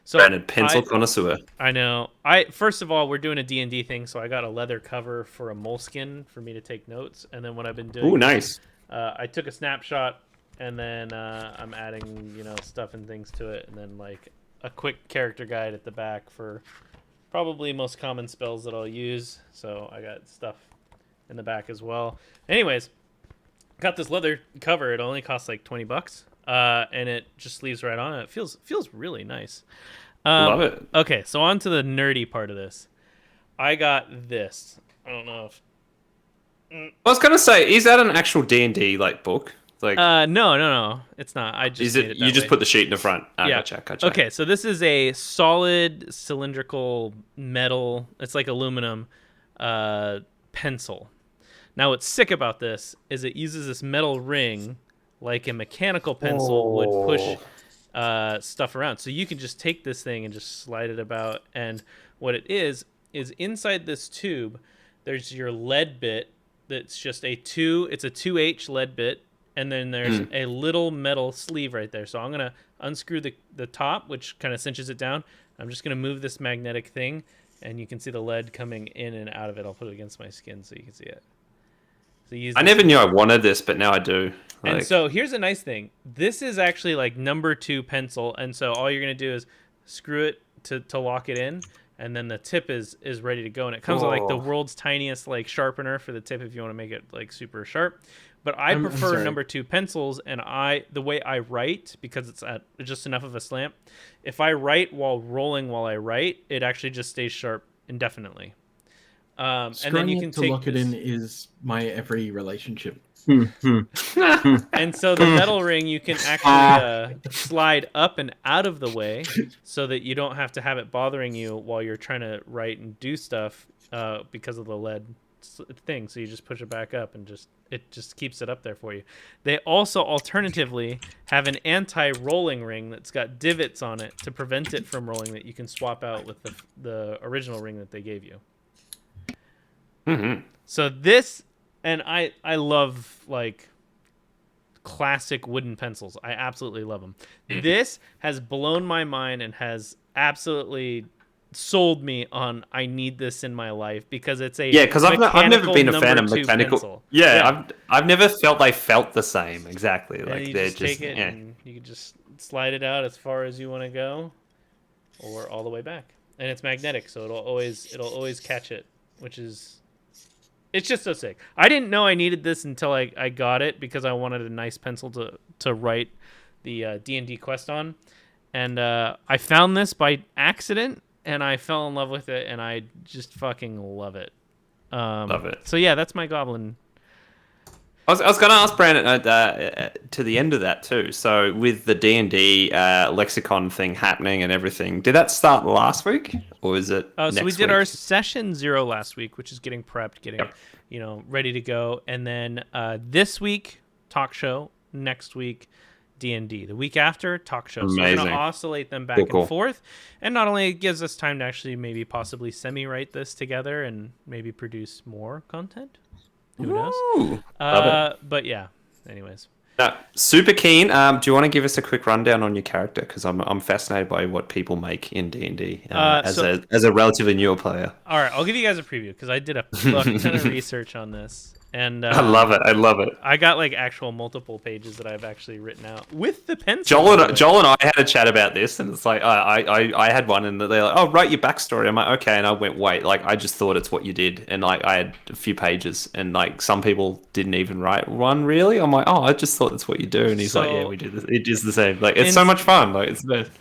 So Brandon, pencil connoisseur. I know. First of all, we're doing a D&D thing, so I got a leather cover for a moleskin for me to take notes. And then what I've been doing... Ooh, nice. I took a snapshot, and then I'm adding, stuff and things to it, and then like a quick character guide at the back for probably most common spells that I'll use. So I got stuff in the back as well. Anyways, got this leather cover. It only costs like $20. And it just sleeves right on. It feels really nice. Love it. Okay, so on to the nerdy part of this. I got this. I don't know if I was gonna say, is that an actual D&D like book? Like, no, it's not. I just is made it? it You that just way. put the sheet in the front. Yeah. Gotcha. Okay, so this is a solid cylindrical metal. It's like aluminum pencil. Now, what's sick about this is it uses this metal ring like a mechanical pencil would push stuff around. So you can just take this thing and just slide it about. And what it is inside this tube, there's your lead bit that's just it's a 2H lead bit. And then there's a little metal sleeve right there. So I'm going to unscrew the top, which kind of cinches it down. I'm just going to move this magnetic thing, and you can see the lead coming in and out of it. I'll put it against my skin so you can see it. So I never knew I wanted this, but now I do. And so here's a nice thing. This is actually like number 2 pencil. And so all you're going to do is screw it to lock it in. And then the tip is ready to go. And it comes with like the world's tiniest like sharpener for the tip if you want to make it like super sharp. But I prefer number 2 pencils, and the way I write, because it's at just enough of a slant, if I write while rolling while I write, it actually just stays sharp indefinitely. And then you can lock it in is my every relationship. And so the metal ring you can actually slide up and out of the way so that you don't have to have it bothering you while you're trying to write and do stuff because of the lead thing. So you just push it back up and it just keeps it up there for you. They also alternatively have an anti-rolling ring that's got divots on it to prevent it from rolling that you can swap out with the original ring that they gave you. So this, and I love like classic wooden pencils. I absolutely love them. This has blown my mind and has absolutely sold me on I need this in my life because it's a because I've never been a fan of mechanical pencil. I've never felt they felt the same exactly. And like you they're just take it and you can just slide it out as far as you want to go or all the way back, and it's magnetic, so it'll always catch it, which is it's just so sick. I didn't know I needed this until I got it because I wanted a nice pencil to write the D&D quest on, and I found this by accident. And I fell in love with it, and I just fucking love it. Love it. So yeah, that's my goblin. I was going to ask Brandon to the end of that too. So with the D&D lexicon thing happening and everything, did that start last week or is it next So we did week? our session 0 last week, which is getting prepped, getting ready to go, and then this week talk show, next week D&D. The week after, talk show. So we're going to oscillate them back and forth. And not only it gives us time to actually maybe possibly semi-write this together and maybe produce more content. Who knows? Love it. But yeah, anyways. Super keen. Do you want to give us a quick rundown on your character? Because I'm fascinated by what people make in D&D as a relatively newer player. All right, I'll give you guys a preview because I did a ton of research on this. And I love it. I got like actual multiple pages that I've actually written out with the pencil. Joel and I had a chat about this, and it's like I had one, and they're like, "Oh, write your backstory." I'm like, "Okay," and I went, "Wait, like I just thought it's what you did," and like I had a few pages, and like some people didn't even write one really. I'm like, "Oh, I just thought that's what you do," and he's like, "Yeah, we do this. It is the same. Like it's so much fun. Like it's the best."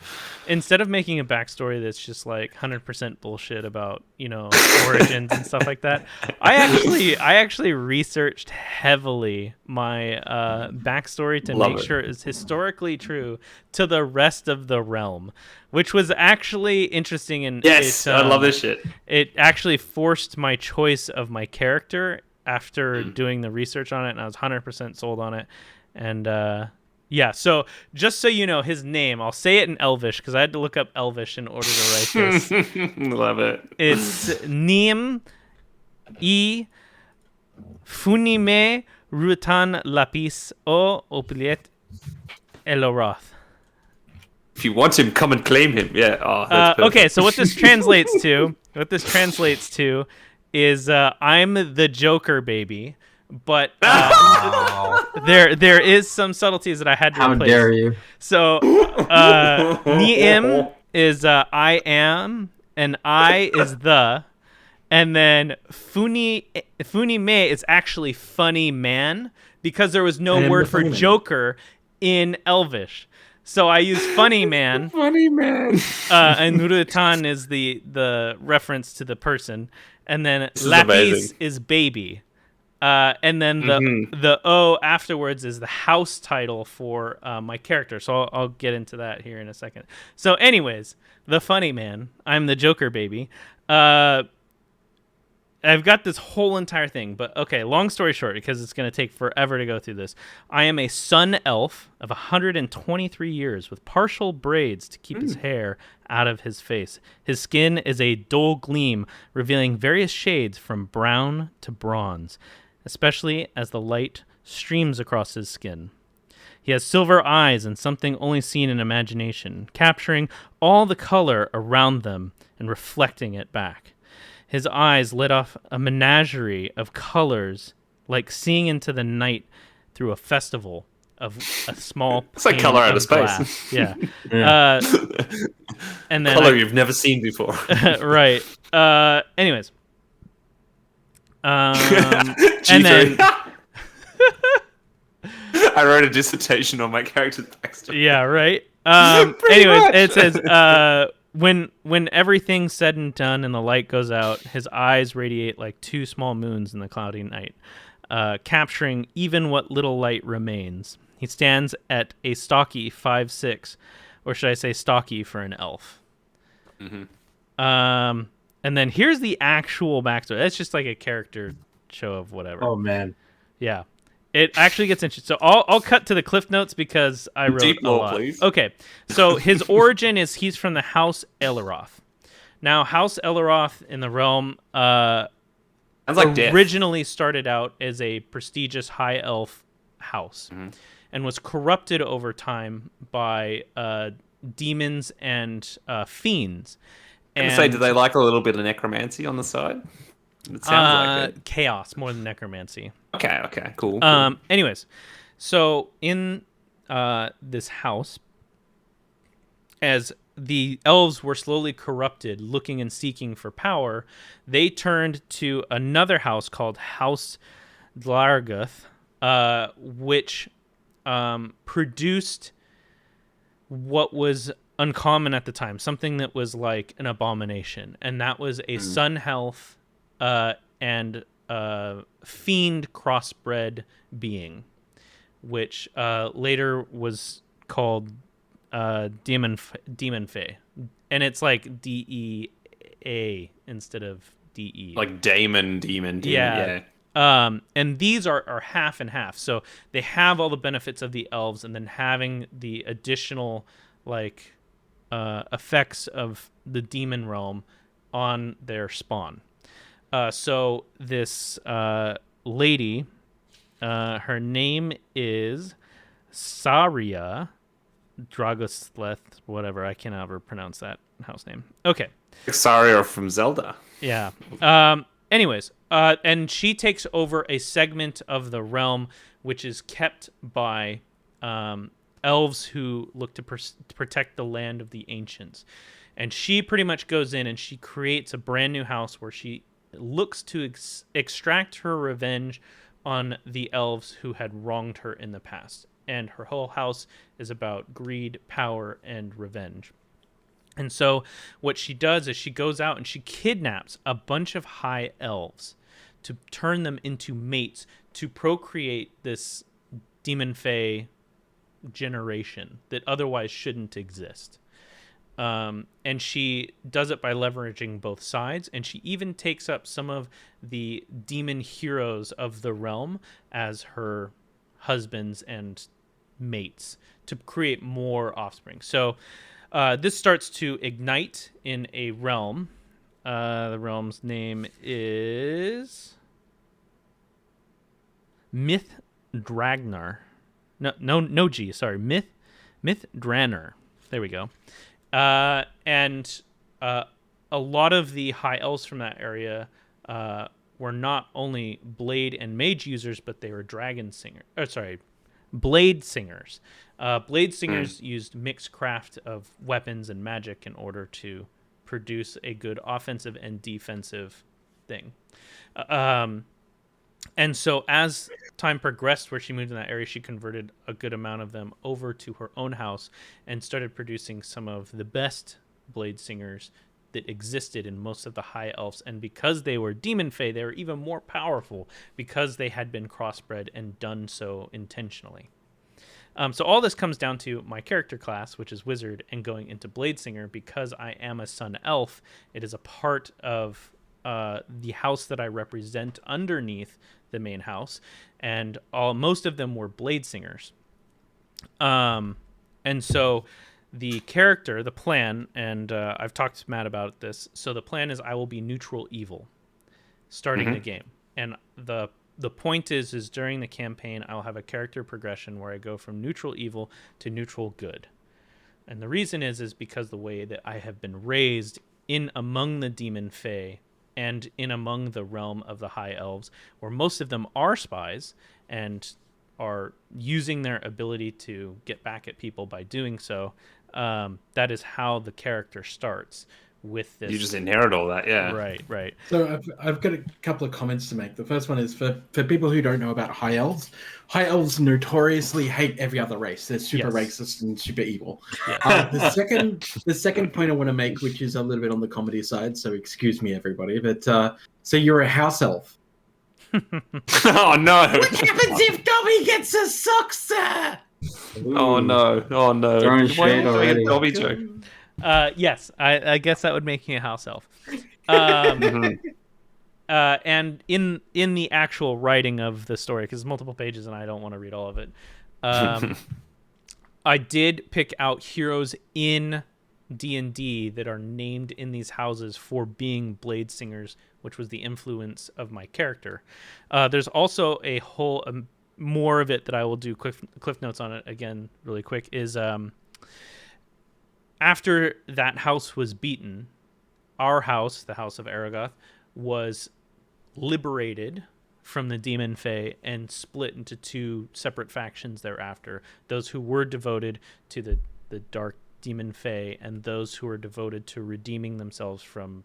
Instead of making a backstory that's just like 100% bullshit about, origins and stuff like that, I actually researched heavily my backstory to make sure it's historically true to the rest of the realm, which was actually interesting. And I love this shit. It actually forced my choice of my character after doing the research on it, and I was 100% sold on it. And yeah, so just so you know his name, I'll say it in Elvish because I had to look up Elvish in order to write this. Love it. It's Nim I Funime Rutan Lapis O Opliet Eloroth. If you want him, come and claim him. Yeah. Oh, that's okay, so what this translates to is I'm the Joker baby. But there is some subtleties that I had to replace. How dare you? So Ni'im is I am, and I is the, and then Funime is actually funny man because there was no word for Joker in Elvish. So I use funny man. Funny man. And Nurutan is the reference to the person, and then Lapis is baby. And then the O afterwards is the house title for my character. So I'll get into that here in a second. So anyways, the funny man. I'm the Joker baby. I've got this whole entire thing, but okay, long story short, because it's going to take forever to go through this. I am a sun elf of 123 years with partial braids to keep his hair out of his face. His skin is a dull gleam, revealing various shades from brown to bronze, especially as the light streams across his skin. He has silver eyes and something only seen in imagination, capturing all the color around them and reflecting it back. His eyes lit off a menagerie of colors, like seeing into the night through a festival of a small. It's like color out of space. Glass. Yeah. And then color you've never seen before. Right. Anyways. And then. I wrote a dissertation on my character's backstory. Yeah. Right. Anyways, much. It says. When everything's said and done and the light goes out, his eyes radiate like two small moons in the cloudy night, capturing even what little light remains. He stands at a stocky 5'6", or should I say stocky for an elf. Mm-hmm. And then here's the actual backstory. That's just like a character show of whatever. Oh, man. Yeah. It actually gets interesting. So I'll cut to the cliff notes because I wrote Deep a lot. Please. Okay, so his origin is he's from the House Elaroth. Now, House Elaroth in the realm originally started out as a prestigious high elf house and was corrupted over time by demons and fiends. And say, do they like a little bit of necromancy on the side? It sounds like it. Chaos more than necromancy. Okay, cool. Anyways, so in this house, as the elves were slowly corrupted, looking and seeking for power, they turned to another house called House Dlarguth, which produced what was uncommon at the time, something that was like an abomination, and that was a sun health and fiend crossbred being, which later was called Demon Fae, and it's like DEA instead of DE. Like demon. Yeah. And these are half and half, so they have all the benefits of the elves, and then having the additional like effects of the demon realm on their spawn. So this lady, her name is Saria Dragosleth, whatever. I can't ever pronounce that house name. Okay. Saria from Zelda. Yeah. Anyways, and she takes over a segment of the realm which is kept by elves who look to protect the land of the ancients. And she pretty much goes in and she creates a brand new house where she looks to extract her revenge on the elves who had wronged her in the past. And her whole house is about greed, power, and revenge. And so what she does is she goes out and she kidnaps a bunch of high elves to turn them into mates to procreate this demon fae generation that otherwise shouldn't exist. And she does it by leveraging both sides, and she even takes up some of the demon heroes of the realm as her husbands and mates to create more offspring. So this starts to ignite in a realm. The realm's name is Myth Dragnar. No G, sorry. Myth Draenor. There we go. And a lot of the high elves from that area were not only blade and mage users, but they were blade singers. Blade singers used mixed craft of weapons and magic in order to produce a good offensive and defensive thing. And so as time progressed where she moved in that area, she converted a good amount of them over to her own house and started producing some of the best blade singers that existed in most of the high elves, and because they were demon fae, they were even more powerful because they had been crossbred and done so intentionally. So all this comes down to my character class, which is wizard, and going into Bladesinger. Because I am a sun elf, it is a part of the house that I represent underneath the main house, and most of them were Bladesingers. And so the character, the plan, and I've talked to Matt about this. So the plan is I will be neutral evil starting the game, and the point is during the campaign I'll have a character progression where I go from neutral evil to neutral good. And the reason is because the way that I have been raised in among the demon fae and in among the realm of the high elves, where most of them are spies and are using their ability to get back at people by doing so. That is how the character starts with this. You just inherit all that, yeah. Right. So I've got a couple of comments to make. The first one is for people who don't know about high elves. High elves notoriously hate every other race. They're super racist and super evil. Yes. The second point I want to make, which is a little bit on the comedy side, so excuse me, everybody, but so you're a house elf. Oh no! What happens if Dobby gets a sockser? Oh no! Throwing shade already. Dobby joke. Yes, I guess that would make me a house elf. And in the actual writing of the story, because multiple pages and I don't want to read all of it, I did pick out heroes in D&D that are named in these houses for being blade singers, which was the influence of my character. There's also a whole more of it that I will do cliff notes on it again really quick is after that house was beaten, our house, the House of Aragoth, was liberated from the demon fae and split into two separate factions thereafter. Those who were devoted to the dark demon fae and those who were devoted to redeeming themselves from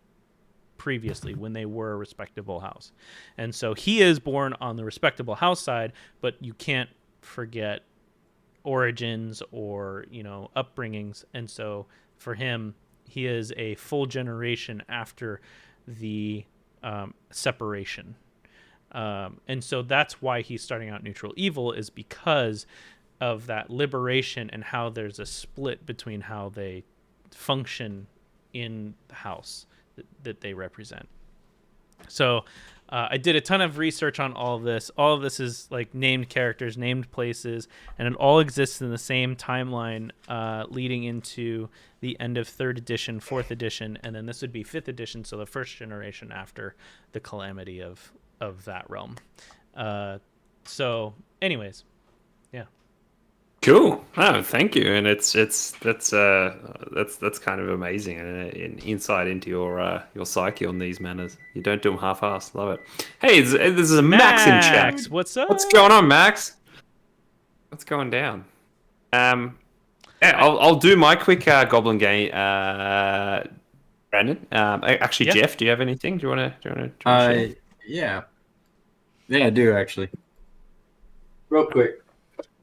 previously when they were a respectable house. And so he is born on the respectable house side, but you can't forget origins or upbringings. And so for him, he is a full generation after the separation. And so that's why he's starting out neutral evil, is because of that liberation and how there's a split between how they function in the house that they represent. So I did a ton of research on all of this. All of this is like named characters, named places, and it all exists in the same timeline leading into the end of 3rd edition, 4th edition, and then this would be 5th edition, so the first generation after the calamity of that realm. So anyways, yeah. Cool. Oh, thank you. And that's kind of amazing, and an insight into your psyche on these manners. You don't do them half-assed. Love it. Hey, this is a Max in chat. What's up? What's going on, Max? What's going down? Yeah, I'll do my quick goblin game. Brandon. Actually, Yeah. Jeff, do you have anything? Do you want to share? Yeah, I do actually. Real quick.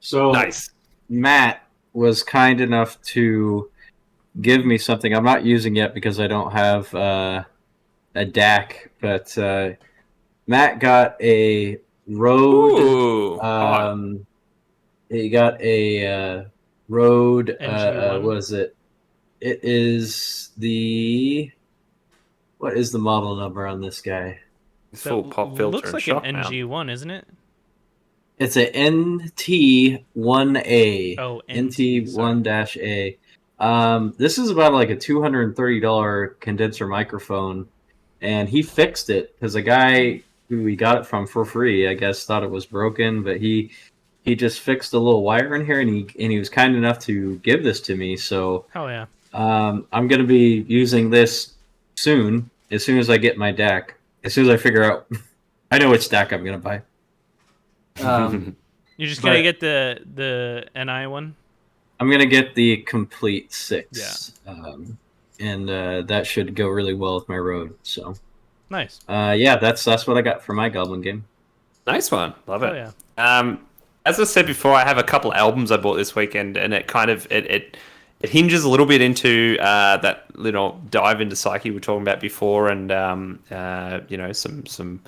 So Nice. Matt was kind enough to give me something. I'm not using it because I don't have a DAC, but Matt got a road. Ooh. He got a road. NG1. What is it? It is the. What is the model number on this guy? It's full pop filter. Looks and like shot an now. NG1, isn't it? It's a NT1A. Oh, NT1-A. This is about like a $230 condenser microphone, and he fixed it because a guy who we got it from for free, I guess, thought it was broken, but he just fixed a little wire in here, and he was kind enough to give this to me. So Hell yeah. I'm gonna be using this soon as I get my DAC. As soon as I figure out, I know which DAC I'm gonna buy. You're just gonna get the NI one? I'm gonna get the complete 6. And that should go really well with my road. So Nice. yeah, that's what I got for my goblin game. Nice one. Love it. Oh yeah. As I said before, I have a couple albums I bought this weekend, and it kind of it it hinges a little bit into that little dive into psyche we were talking about before, and you know, some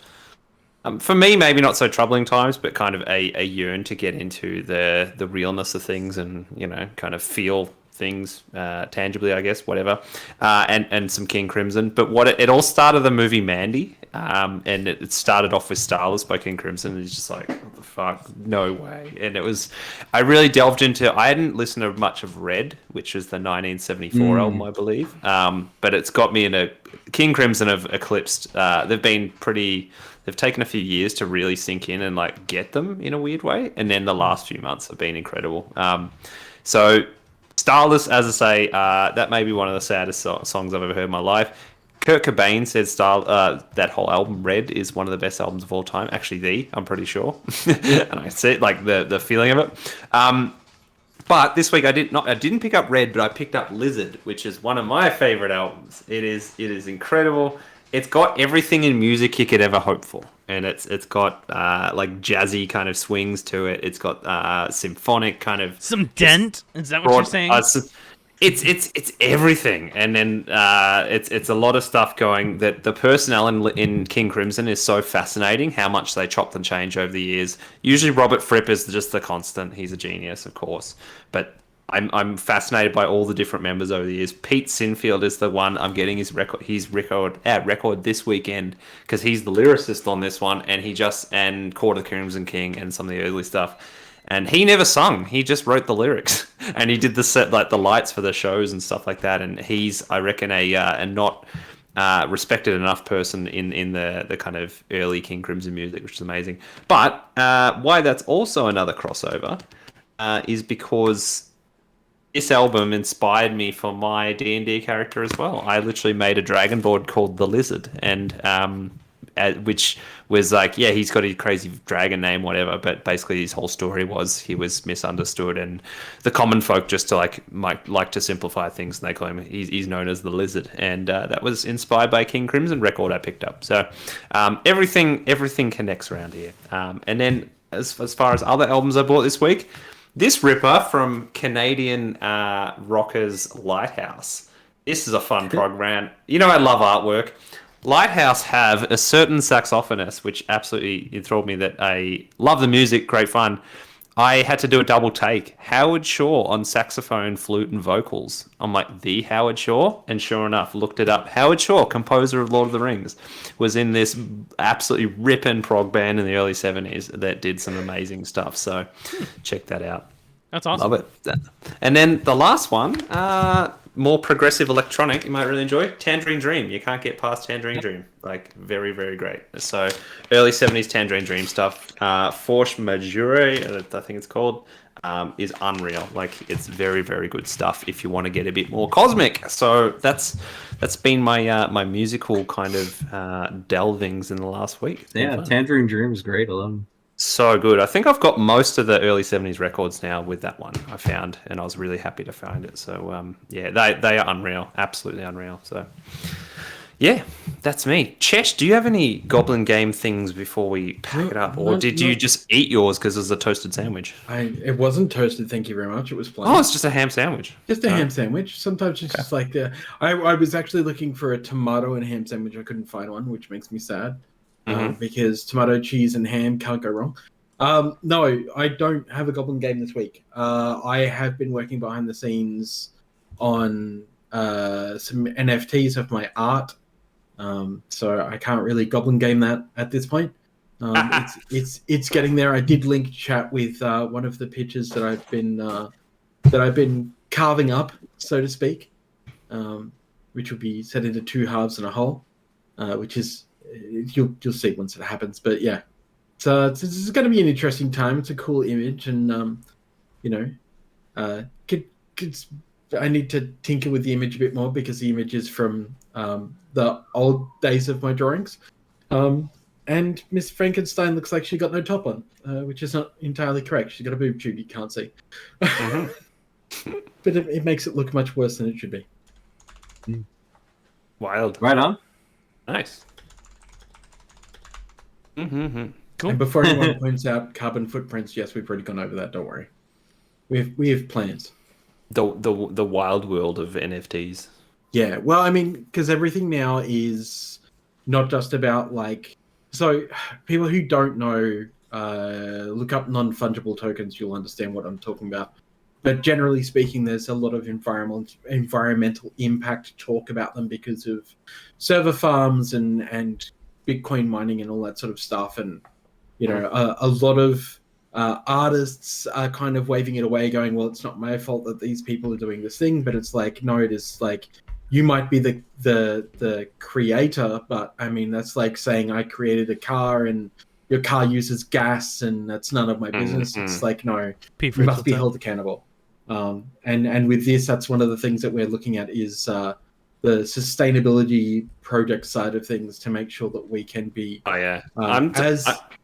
for me maybe not so troubling times, but kind of a yearn to get into the realness of things, and you know, kind of feel things tangibly, I guess, whatever, and some King Crimson. But what it all started the movie Mandy, and it started off with Starless by King Crimson, and it's just like, what the fuck, no way. And it was, I really delved into, I hadn't listened to much of Red, which is the 1974 album, I believe, but it's got me in a, King Crimson have eclipsed, they've taken a few years to really sink in and like get them in a weird way, and then the last few months have been incredible. So Starless, as I say, that may be one of the saddest songs I've ever heard in my life. Kurt Cobain said that whole album, Red, is one of the best albums of all time. Actually, I'm pretty sure. And I said, like, the feeling of it. But this week I didn't pick up Red, but I picked up Lizard, which is one of my favorite albums. It is incredible. It's got everything in music you could ever hope for, and it's got like jazzy kind of swings to it. It's got symphonic kind of some dent. Is that what you're saying? It's everything, and then it's a lot of stuff going. That the personnel in King Crimson is so fascinating. How much they chopped and changed over the years. Usually Robert Fripp is just the constant. He's a genius, of course, but I'm fascinated by all the different members over the years. Pete Sinfield is the one I'm getting his record this weekend, because he's the lyricist on this one, and Court of the Crimson King and some of the early stuff. And he never sung; he just wrote the lyrics, and he did the set, like the lights for the shows and stuff like that. And he's, I reckon, a not respected enough person in the kind of early King Crimson music, which is amazing. But why that's also another crossover is because this album inspired me for my D&D character as well. I literally made a dragon board called the Lizard, and which was like, yeah, he's got a crazy dragon name, whatever, but basically his whole story was he was misunderstood, and the common folk just to like to simplify things, and they call him, he's known as the Lizard, and that was inspired by King Crimson record I picked up. So everything connects around here. And then as far as other albums I bought this week, this ripper from Canadian rockers Lighthouse. This is a fun prog band. You know, I love artwork. Lighthouse have a certain saxophonist, which absolutely enthralled me, that I love the music, great fun. I had to do a double take. Howard Shore on saxophone, flute, and vocals. I'm like, the Howard Shore? And sure enough, looked it up. Howard Shore, composer of Lord of the Rings, was in this absolutely ripping prog band in the early 70s that did some amazing stuff. So check that out. That's awesome. Love it. And then the last one, more progressive electronic, you might really enjoy. Tangerine Dream. You can't get past Tangerine Dream. Like, very, very great. So, early 70s Tangerine Dream stuff. Force Majeure, I think it's called, is unreal. Like, it's very, very good stuff if you want to get a bit more cosmic. So, that's been my my musical kind of delvings in the last week. Yeah, Tangerine Dream is great. I love them. So good. I think I've got most of the early 70s records now with that one I found, and I was really happy to find it. So, yeah, they are unreal. Absolutely unreal. So, yeah, that's me. Chesh, do you have any Goblin Game things before we pack it up? Or did you just eat yours because it was a toasted sandwich? It wasn't toasted, thank you very much. It was plain. Oh, it's just a ham sandwich. Just a ham sandwich. Sometimes it's just like... I was actually looking for a tomato and ham sandwich. I couldn't find one, which makes me sad. Because tomato, cheese, and ham can't go wrong. No, I don't have a Goblin Game this week. I have been working behind the scenes on some NFTs of my art, so I can't really Goblin Game that at this point. It's getting there. I did link chat with one of the pictures that I've been carving up, so to speak, which will be set into two halves and a whole, which is. You'll see once it happens, but yeah, so this is going to be an interesting time. It's a cool image, and I need to tinker with the image a bit more because the image is from the old days of my drawings. And Miss Frankenstein looks like she got no top on, which is not entirely correct. She's got a boob tube you can't see, but it makes it look much worse than it should be. Wild. Right on. Nice. Cool. And before anyone points out carbon footprints, yes, we've already gone over that. Don't worry. We have plans. the wild world of NFTs. Yeah, well, I mean, because everything now is not just about like, so people who don't know, look up non-fungible tokens, you'll understand what I'm talking about. But generally speaking, there's a lot of environmental impact talk about them because of server farms and Bitcoin mining and all that sort of stuff. And, you know, a lot of artists are kind of waving it away, going, well, it's not my fault that these people are doing this thing. But it's like, no, it is like, you might be the creator, but I mean, that's like saying I created a car and your car uses gas and that's none of my business. It's like, no, you must be held accountable. And with this, that's one of the things that we're looking at is the sustainability project side of things to make sure that we can be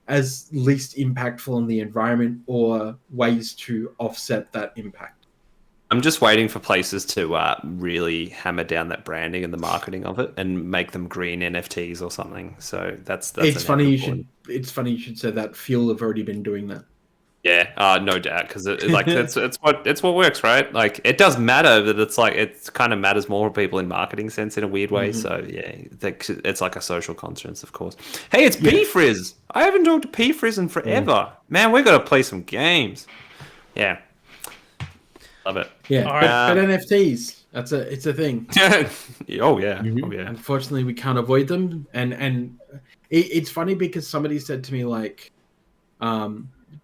as least impactful on the environment or ways to offset that impact. I'm just waiting for places to really hammer down that branding and the marketing of it and make them green NFTs or something. So that's it's funny you should say that. Fuel have already been doing that. Yeah, no doubt, because it's what works, right? Like, it does matter, but it's like it kind of matters more to people in marketing sense in a weird way. So yeah, it's like a social conscience, of course. Hey, it's P-Frizz. I haven't talked to P-Frizz in forever. Man, we got to play some games. Yeah, love it. Yeah, but NFTs, it's a thing. Oh yeah. Unfortunately, we can't avoid them, and it's funny because somebody said to me like,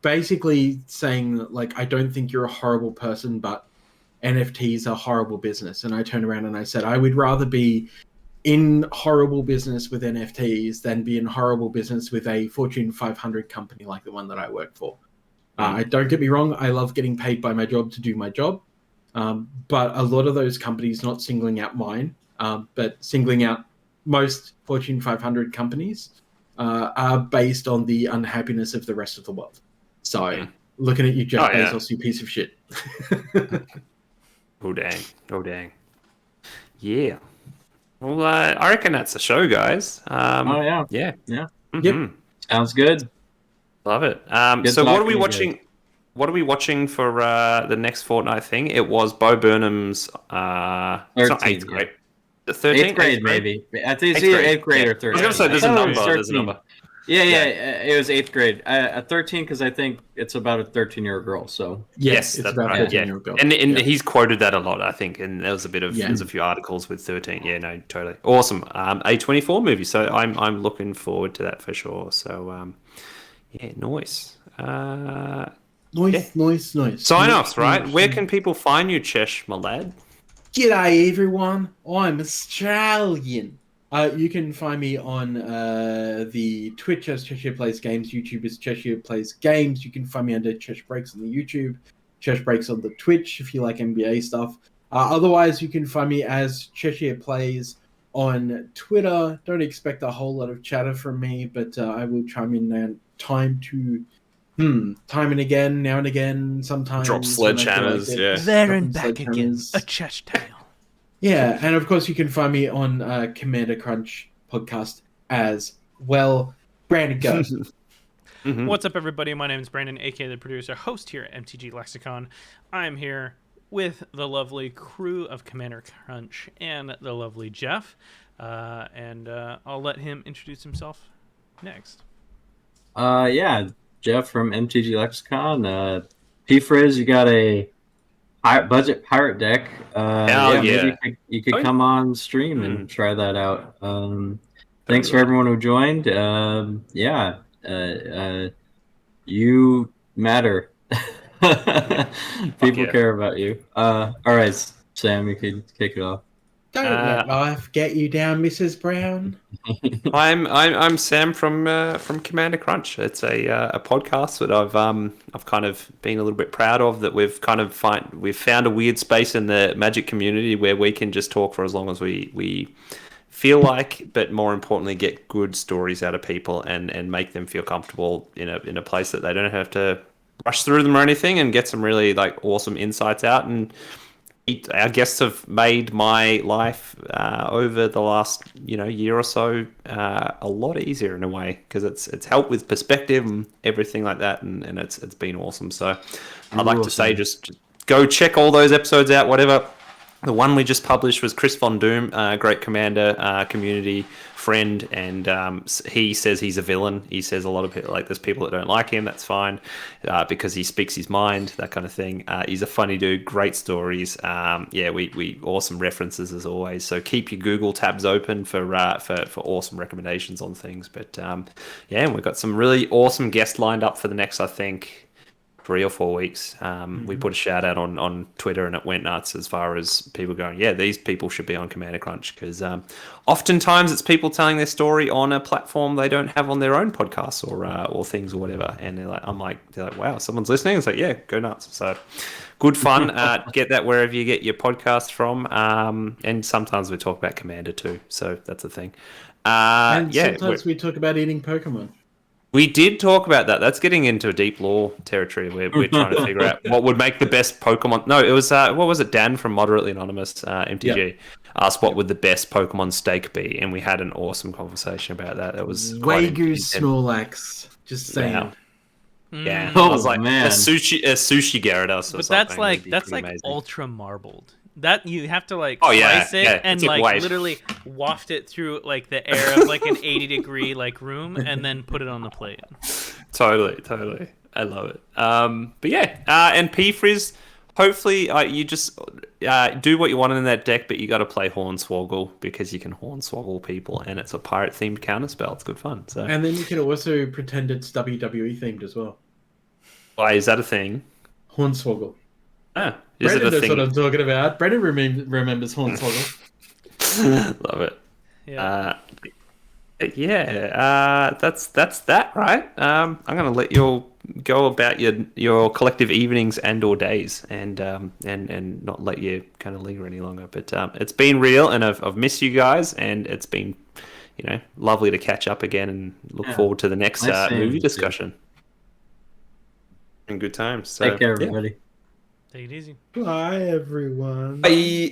basically saying that, like, I don't think you're a horrible person, but NFTs are horrible business. And I turned around and I said, I would rather be in horrible business with NFTs than be in horrible business with a Fortune 500 company like the one that I work for. Don't get me wrong, I love getting paid by my job to do my job. But a lot of those companies, not singling out mine, but singling out most Fortune 500 companies, are based on the unhappiness of the rest of the world. So, looking at you, Jeff Bezos, you piece of shit. Oh, dang. Yeah. Well, I reckon that's the show, guys. Yeah. Yep. Sounds good. Love it. So what are we watching? Guys. What are we watching for the next fortnight thing? It was Bo Burnham's 8th grade. The 13th? 8th grade, maybe. I think it's either 8th grade or 13th. I was going to say, there's a number. Yeah, it was 8th grade. 13 because I think it's about a 13-year-old girl. So yes, it's about a 13-year-old girl. And he's quoted that a lot, I think. And there was there's a few articles with 13. Yeah, no, totally awesome. A24 movie. So I'm looking forward to that for sure. So nice. Nice. Sign offs, right? Where can people find you, Chesh, my lad? G'day, everyone. I'm Australian. You can find me on the Twitch as Cheshire Plays Games. YouTube is Cheshire Plays Games. You can find me under Chesh Breaks on the YouTube, Chesh Breaks on the Twitch if you like NBA stuff. Otherwise, you can find me as Cheshire Plays on Twitter. Don't expect a whole lot of chatter from me, but I will chime in time and again, now and again, sometimes. Drop sledgehammers, yeah. There and back again, a Chesh tale. Yeah, and of course you can find me on Commander Crunch podcast as well. Brandon, go. What's up, everybody? My name is Brandon, aka the producer, host here at MTGLexicon. I'm here with the lovely crew of Commander Crunch and the lovely Jeff, and I'll let him introduce himself next. Jeff from MTGLexicon. P-Frizz, you got a budget pirate deck. Maybe you could come on stream and try that out. Thanks for everyone who joined. You matter. People care about you. All right, Sam, you can kick it off. Don't let life get you down, Mrs. Brown. I'm Sam from Commander Crunch. It's a podcast that I've kind of been a little bit proud of, that we've found a weird space in the Magic community where we can just talk for as long as we feel like, but more importantly, get good stories out of people and make them feel comfortable in a place that they don't have to rush through them or anything, and get some really like awesome insights out. And our guests have made my life over the last year or so a lot easier in a way, because it's helped with perspective and everything like that, and it's been awesome. So I'd like to say just go check all those episodes out. Whatever. The one we just published was Chris Von Doom, great Commander community friend, and he says he's a villain. He says a lot of people, like, there's people that don't like him. That's fine, because he speaks his mind, that kind of thing. He's a funny dude, great stories. We awesome references as always. So keep your Google tabs open for awesome recommendations on things. But and we've got some really awesome guests lined up for the next, I think, 3 or 4 weeks. We put a shout out on Twitter, and it went nuts as far as people going, yeah, these people should be on Commander Crunch, because oftentimes it's people telling their story on a platform they don't have on their own podcasts or things or whatever, and they're like, wow, someone's listening. It's like, yeah, go nuts. So good fun. Get that wherever you get your podcast from, and sometimes we talk about Commander too, so that's the thing. And sometimes we talk about eating Pokemon. We did talk about that. That's getting into deep lore territory. We're trying to figure out what would make the best Pokemon. No, it was what was it? Dan from Moderately Anonymous MTG asked what would the best Pokemon steak be, and we had an awesome conversation about that. It was Wagyu Snorlax. Just saying. Yeah, Oh, I was like, man. a sushi Gyarados. But that's like ultra marbled. That you have to like slice it and like white. literally waft it through like the air of like an 80-degree like room, and then put it on the plate. Totally. I love it. But yeah, and P-Frizz, hopefully you just do what you want in that deck, but you got to play Hornswoggle, because you can Hornswoggle people, and it's a pirate-themed counterspell. It's good fun. So. And then you can also pretend it's WWE themed as well. Why is that a thing? Hornswoggle. Ah, Brendan knows what I'm talking about. Brendan remembers Hornswoggle. Love it. Yeah. That's that, right? I'm gonna let you all go about your collective evenings and or days, and not let you kind of linger any longer. But it's been real, and I've missed you guys, and it's been lovely to catch up again, and look forward to the next movie discussion. And good times. So, Take care, everybody. Take it easy. Bye, everyone. Bye.